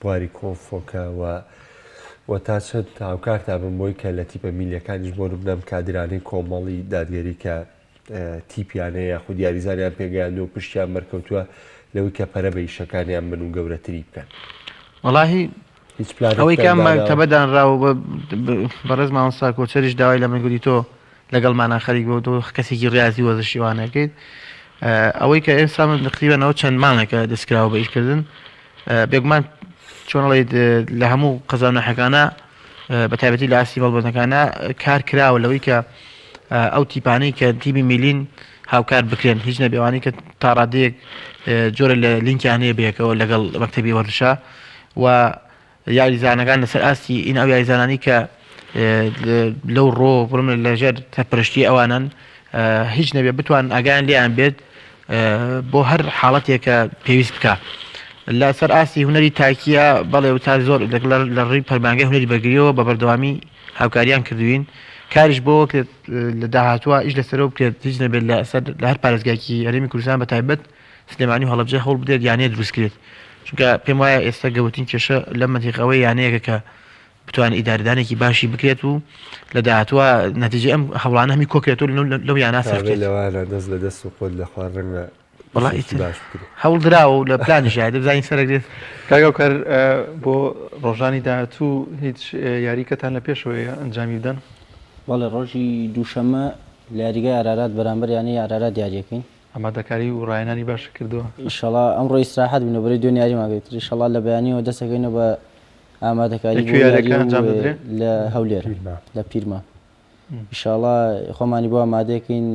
S1: بواری کۆنفۆکەوە و تا چەند هاوکار تا بم بۆی کە لە تیپە میلیەکانیش بۆ بنەم کادرانەی کۆمەڵی دادگەری کە تیپیانەیە یاخود یاریزانیان پێگەیاندوە پشتیان بەرکەوتووە لەوەی کە پەرە بە ئیشەکانیان بن و گەورەتری بکەن
S8: وەڵاهی
S1: هیچ پلان
S8: ئەوەی کام تەبەدانراوە بەڕێز مامۆستا کۆچەریش داوای لە من گوتی تۆ لەگەڵمانە خەریک بۆ تۆ کەسێکی ڕاضی وەزشیوانەکەیت ئەوەی کە ئێستا من تقریبەنەوە چەند مانێکە دەستکراوە بە ئیشکردن بێگومان چۆنەڵێت لە هەموو قەزانەحەکانە بە تایبەتی لە ئاسی بەڵبەتەکانە کار کراوە لەوەی کە ئەو تیپانەی کە تیمی میلین هاوکار بکرێن هیچ نەبێوانی کە تا ڕادەیەک جۆرە لە لینکیانەیە بێکەوە لەگەڵ مەکتەبی وەرزشە و یاریزانەکان لەسەر ئاستی ئین ئەو یاریزانانی کە لەو ڕۆ بڵم لەژێر تەپەرشتی ئەوانن هیچ نەبێ بتوان ئاگیان لێیان بێت بۆ هەر حاڵەتێکە پێویست بکە لە سەر ئاستی هوەری تاکیە بەڵێ و تا زۆر لە ڕووی پەرمانگەی هوەری بەگریەوە بە بەردەوامی هاوکاریان کردوین کاریش بۆ لە داهاتوە ئیش لەسەرەوە بکرێت هیچ نەبێت لە هەر پارێزگایکی هەرێمی کوردستان بە تایبەت سلێمانی و هەڵەبجە هەوڵ بدرێت یانەیە دروستکرێت چونکە پێم وایە ئێستا گەوتین کێشە لە مەنتیقەوەی یانەیەکە کە بتوانێت ئیداردانێکی باشی بکرێت و لە داهاتوە نەتیجە ئەم هەوڵانە هەمی کۆکرێتەوە لەو یانە سەرکرێت
S1: لەوانە دەست لە دەست و خۆت لە خوار ڕەنگە
S8: هەوڵ درراوە و لە پلانیشای دەبزانین سەرەگرێت
S2: کاگاوکار بۆ ڕۆژانی داهاتوو هیچ یاریکەتان لە پێشەوەی ئەنجامی بدەن
S7: بەڵێ ڕۆژی دووشەمە لە یاریگای ئارارات بەرامبەر یانەی ئارارات دیاریەکەین
S2: ئامادەکاری و ڕایەنانی باش کردووە
S7: ئیشەڵا ئەمڕۆ ئیستراحەت بووینە بەرەی دوێن یاری ماگەیت ئیشەڵا لە بەیانیەوە دەستەکەینەوە بە ئامادەکاری لە هەولێر لە پیرمە ئیشەڵا خۆمانی بۆ ئامادەکەین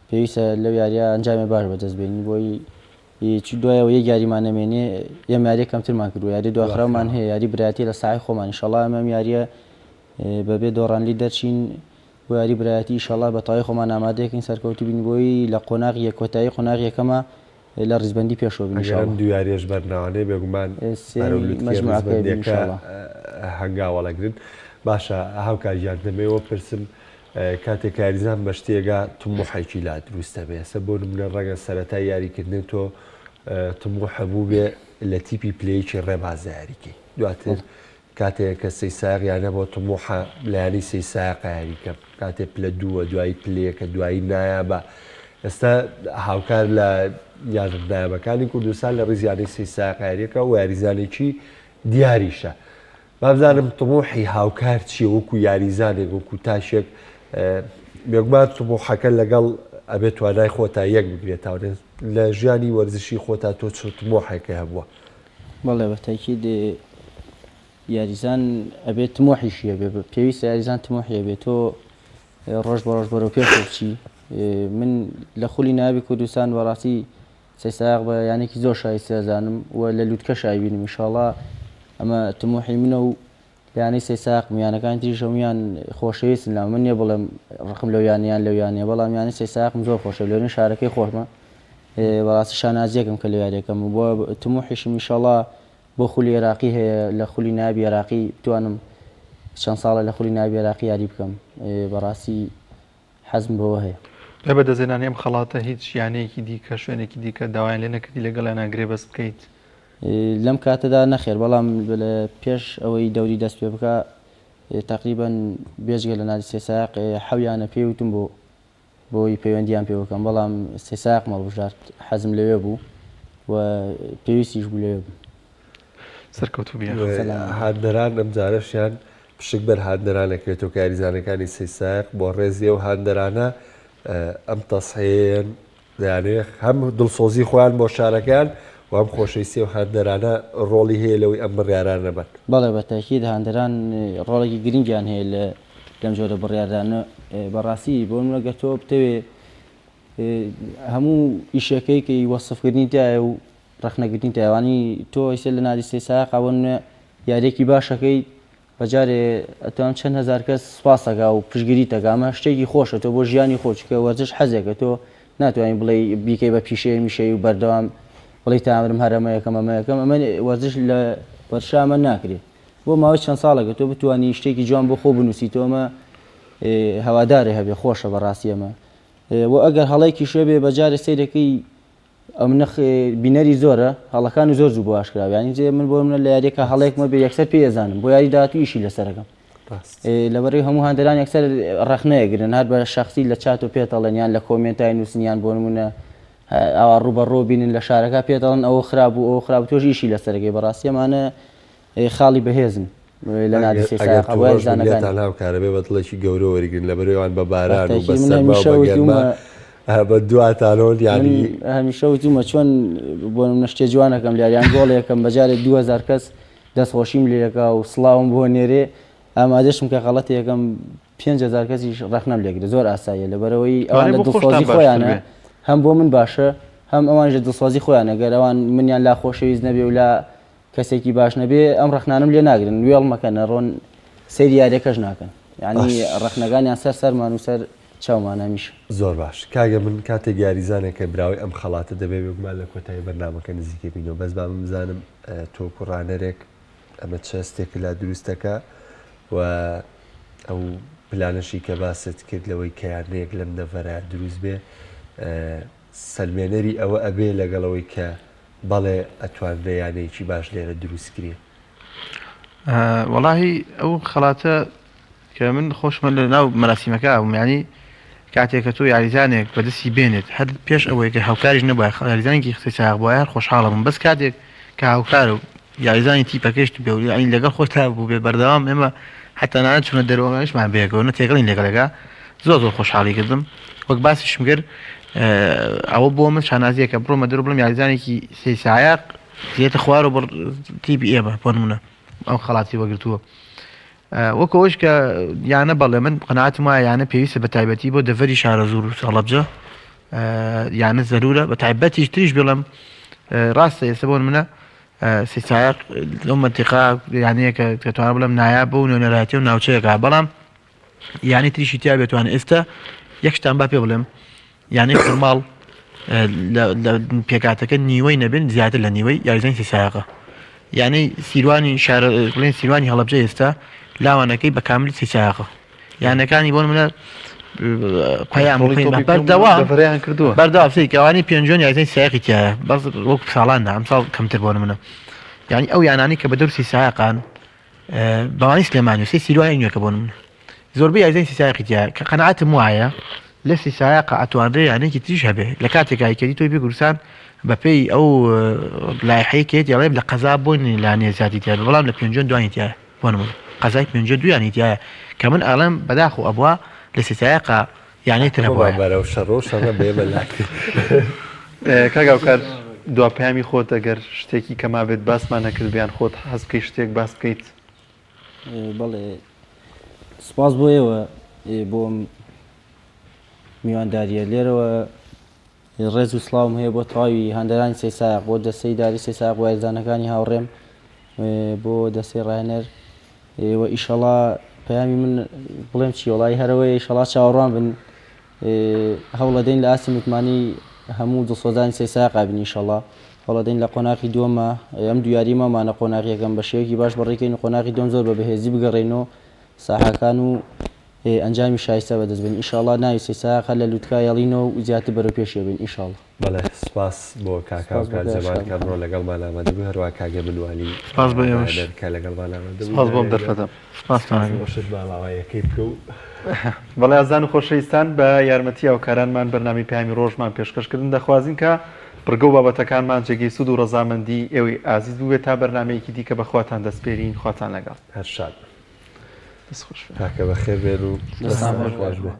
S7: پێویستە لەو یاریە ئەنجامێ باش بەدەستبێنی بۆی دوایەوە یەک یاریمان نەمێنێ ئێمە یاری کەمترمان کردو یاری دواخراومان هەیە یاری برایەتی لە ساحی خۆمان ئیشەڵا ئەمەم یاریە بەبێ دۆڕانلی دەرچین بۆ یاری برایەتی ئیشەڵا بە تەواوی خۆمان ئامادەکەین سەرکەوتی بین بۆی لە قۆناغی کۆتایی قۆناغی یەکەمە لە ڕیزبەندی پێشەوە بین
S1: دو یاریش بەرناوانەیە بێگومان هەنگاوەڵەگرن باشە هاوکاریان دەمەوە پرسم کاتێک یاریزان بە شتێگا تموحێکی لا دروستە بێ ئێستا بۆ نمونە ڕەنگە سەرەتا یاریکردن تۆ تموح هەبوو بێ لە تیپی پلەیەکی ڕێبازە یاریکەی دواتر کاتێک کە سەی ساغیانە بۆ تموحە لایانی سەی ساقە یاریکە کاتێک پلە دووە دوایی پلەیەکە دوایی نایە بە ئێستا هاوکار لە یاریدایەکانی کوردستان لە ڕیزیانەی سەی ساقیاریەکە و یاریزانێکی دیاریشە بابزانم تموحی هاوکار چیە وەکو یاریزانێک وەکو تاشێک بێگومان تموحەکە لەگەڵ ئەبێت توانای خۆتا یەک بگرێتەوە لە ژیانی وەرزشی خۆتا تۆ چ تموحێکە هەبووە
S7: بەڵێ بە تاکید یاریزان ئەبێت تموحیشیە بێ پێویستە یاریزان تموحیە بێت تۆ ڕۆژ بە ڕۆژ بەرەو پێش بچی من لە خولی ناوی کوردستان بەڕاستی سەیساق بە یانێکی زۆر شایستە دەزانم و لە لووتکە شای بینم ئینشاڵڵا ئەمە تموحی منە و یانەی سەیساق میانەکان تریشەمیان خۆشەویستن لە من نیە بڵێم ڕقم لەو یانیان لەو یانەیە بەڵام یانی سەیساقم زۆر خۆشە لێنە شارەکەی خۆشمە بەڕاستی شانازیەکەم کە لە یاریەکەم بۆ تموحیشم ئینشاڵڵا بۆ خولی عێراقی هەیە لە خولی ناوی عێراقی بتوانم چەند ساڵە لە خولی ناوی عێراقی یاری بکەم بەڕاستی حەزم بەوە هەیە
S2: لە بەدەزێنانی ئەم خەڵاتە هیچ یانەیەکی دیکە شوێنێکی دیکە داوایان لێ نەکردی لەگەڵیان ناگرێ بەست بکەیت
S7: لەم کاتەدا نەخێر بەڵام لە پێش ئەوەی دەوری دەست پێ بکە تقریبان بێژگە لە نادی سێساق حەویانە پێوتم بۆی پەیوەندیان پێ بکەم بەڵام سێساق مەڵبژارد حەزم لەوێ بوو و پێویستیش بوو لەوێ بوو
S2: سەرکەوتوو بێ
S1: هاندەران ئەم جارەشیان پشک بەر هاندەرانەکرێتەوە کە یاریزانەکانی سێساق بۆ ڕێزیە و هاندەرانە ئەم تەسحێن یانێ هەم دڵسۆزی خۆیان بۆ شارەکان و ئەم خۆشەویستی و هەندەرانە ڕۆڵی هەیە لەوەی ئەم بڕیارانە بن.
S7: بەڵێ بەتاکید هەندەران ڕۆڵێکی گرنگیان هەیە لەم جۆرە بڕیاردانە بەڕاستی بۆ منەگە تۆ بتەوێ هەموو ئیشەکەی کە وەسفکردنی تایە و ڕخنەگرنی تایوانی تۆ ئیسێ لە نادیستەی ساقاون یاریێکی باشەکەی بەجارێ ئەتوان چەند هزار کەس سوپاسەکە و پشگیری تەکامە شتێکی خۆشە تۆ بۆ ژیانی خۆچکە وەرزش حەزێکە تۆ ناتوانین بڵێ بیکەی بە پیشەیە میشەی و بەردەوام بڵی تامرم هەرەمەیەکەم ئەمەیەکەم ئەمە وەرزش لە وەرشامە ناکرێت بۆ ماوەی چەند ساڵەکە تۆ بتوانی شتێکی جوان بۆ خۆ بنووسی تۆمە هەوادارێ هەبێ خۆشە بەڕاستی ئەمە بۆ ئەگەر هەڵەیەکی شوێ بەجارێ سەیرەکەی ئەم نەخ بینەری زۆرە هەڵەکان و زۆر زوو بۆ ئاشکرا ینی جێ من بۆ منە لە یاریەکە هەڵەیەکمە بێ یەکسەر پێ ئەزانم بۆ یاری داهاتوو ئیشی لەسەرەکەم لەبەرەی هەموو هەندەران یەکسەر ڕەخنەیەگرن هەر بە شەخسی لە چات و پێتەڵێنیان لە کۆمنتای نووسنیان بۆ نمونە ئەوە ڕوبەڕۆ بینن لە شارەکە پێدەڵن ئەوە خراپ و ئەوە خراپ تۆش ئیشی لەسەرەکەی بەڕاستی ئەمانە خاڵی بەهێزن لە نادیسێسانەکان
S1: هاوکارەبێ بەدڵێکی گەورە وەریگرن لە بەرەوەیان بە باران و بە دواتانۆن ینی
S7: هەمیشە وتومە چۆن بۆ نشتێ جوانەکەم لیاریان گۆڵێکم بەجارێت 2000 کەس دەستخۆشیم لێەکە و سڵاوم بۆ نێرێ ئامادەشم کە غەڵەت یەکەم 5000 کەسیش ڕەخنەم لێگرێت زۆر ئاساییە لەبەرەوەی ئەوان لە دڵخۆزی خۆیانە هەم بۆ من باشە هەم ئەوانژە دڵسۆزی خۆیان ئەگەر ئەوان منیان لا خۆشەویست نەبێ و لا کەسێکی باش نەبێ ئەم ڕەخنانم لێ ناگرن وێڵ مەکەنە ڕۆن سەیری یاریەکەش ناکەن یعنی ڕەخنەکانیان سەرمان و سەر چاومانەمیش
S1: زۆر باش کاگە من کاتێک یاریزانێکە براوی ئەم خەڵاتە دەبێ بگومان لە کۆتایی بەرنامەکە نزیکە بینەوە بەس با من بزانم تۆ کوڕانەرێک ئەمە چەستێک لا دروستەکە و ئەو پلانەشی کە باست کرد لەوەی کەیانەیەک لەم نەڤەرە دروست بێ سەلمێنەری ئەوە ئەبێ لەگەڵەوەی کە بەڵێ ئەتوانرێ یانەیەکی باش لێرە دروستکرێ.
S8: وەڵاهی ئەو خەڵاتە کە من خۆشمە لە ناو مەراسیمەکە ینی کاتێککە تۆ یاریزانێک بەدەستی بێنێت هەر پێش ئەوەی کە هاوکاریش نەبووە یاریزانێکی قسەی چاق بۆ هەر خۆشحاڵە بم بەس کاتێک کە هاوکار و یاریزانی تیپەکەشت بێ ئەین لەگەڵ خۆتا بوو بێ بەردەوام ئێمە حتەنانە چونە دەرەوەشمان بێکەوە تێگەڵین لەگەڵەکە زۆر خۆشحاڵی کردم وەک باسیشم کرد ئەوە بۆ من شانازیەکە بڕۆمە دەرو بڵم یاریزانێکی سێ سایق زیێتە خوار و تیپی ئێمە بۆ نمونە ئەو خەڵاتی وەگرتووە وەکەوەش کە یانە بەڵێ من قەناعەتم وایە یانە پێویستە بە تایبەتی بۆ دەڤەری شارە زوور و سەڵەبجە یانە زەرورە بە تایبەتیش تریش بڵم ڕاستە ئێستا بۆ منە سێ سایق لەو مەنتیقا یانەیە کە توانە بڵم نایاب بە و نوێنەرایەتی و ناوچەیەکە بەڵام یانی تریشی تیا بێتوانە ئێستا یەکشتان با پێ بڵێم یانەی فورماڵ لە پێکاتەکە نیوەی نەبێن زیاتر لە نیوەی یاریزانی سێ سایقە یعنی سیروانی شارە بڵێن سیروانی هەڵەبجە ئێستا لاوانەکەی بە کامل سێ سایقە یانەکانی بۆ منە قەیام
S2: بەردەوام کردووە
S8: بەردەوام کەوانی پێنجۆن یاریزانی سایقی تایە بەس وەکو ساڵاندا ئەم ساڵ کەمتر بۆ منە یعنی ئەو یانانی کە بە دەور سێ سایقان بەوانی سلێمانی سێ سیروانی نوێکە بۆ منە زۆربەی یاریزانی سێ سایقی تایە کە قەناعەتم وایە لە سێ سایقە ئەتوانرێ یانێکی تریش هەبێ لە کاتێکایکەری تۆی بگورسان بەپێی ئەو لایحەیەکێت یاڵێ لە قەزا بۆنی لانێ زیاتی تیا بەڵام لە پێنجۆن دوانی تایە بۆ نمونە قەزای پێنجۆ دویانی تایە کە من ئاڵم بەداخ و ئەبووە لە سێ سایقە یانەی تر هەبووە
S1: بەرەو شەڕۆ شەڕە بێمە
S2: کاگاوکار دواپەیامی خۆت ئەگەر شتێکی کەما بێت باسمان نەکرد بیان خۆت حەز بکەی شتێک باس بکەیت
S7: بەڵێ سپاس بۆ ئێوە بۆ میوانداریە لێرەوە ڕێز و سڵاوم هەیە بۆ تەواوی هەندەرانی سێ سایق بۆ دەستەی داری سێ سایق وایزانەکانی هاوڕێم بۆ دەستەی ڕاهێنەر و ئیشەڵا پەیامی من بڵێم چی وڵی هەرەوەی ئیشەڵا چاوەڕوان بن هەوڵەدەین لە ئاسی متمانی هەموو دڵسۆزانی سێ سایق بین ئیشەڵا هەوڵەدەین لە قۆناغی دووەمە ئەم دویاری مەمانە قۆناغیەکەم بە شێوەیەکی باش بەڕێکەین و قۆناغی دوم زۆر بە بەهێزی بگەڕێنەوە ساحەکان و ئەنجامی شایستە بەدەست بین ئیشەڵا ناوی سێ سایق لە لووتکە یاڵینەوە و زیاتر بەرەو پێشێ بین ئیشەڵا
S1: بەڵێ سپاس بۆ کاکاوکار جەمال کەمڕۆ لەگەڵمان ئامادە بوو هەروە کاگە منوالی
S2: سپاس بۆ ئێوەش
S1: کە لەگەڵمان ئامادە بوو
S2: سپاس بۆم دەرفەتە
S1: باشت باڵاوایەکەی بکە و
S2: بەڵێ ئازان و خۆشەویستان بە یارمەتی هاوکارانمان بەرنامی پەیامی ڕۆژمان پێشکەشکردن دەخوازین کە بڕگە و بابەتەکانمان جێگەی سوود و ڕەزامەندی ئێوەی ئازیز بووێت تا بەرنامەیەکی دیکە بەخواتان دەستپێرین خواتان لەگەڵ
S1: هەر شاد
S2: دەست خۆش
S1: کاکە بەخێر بێن و دەستان خۆش بێ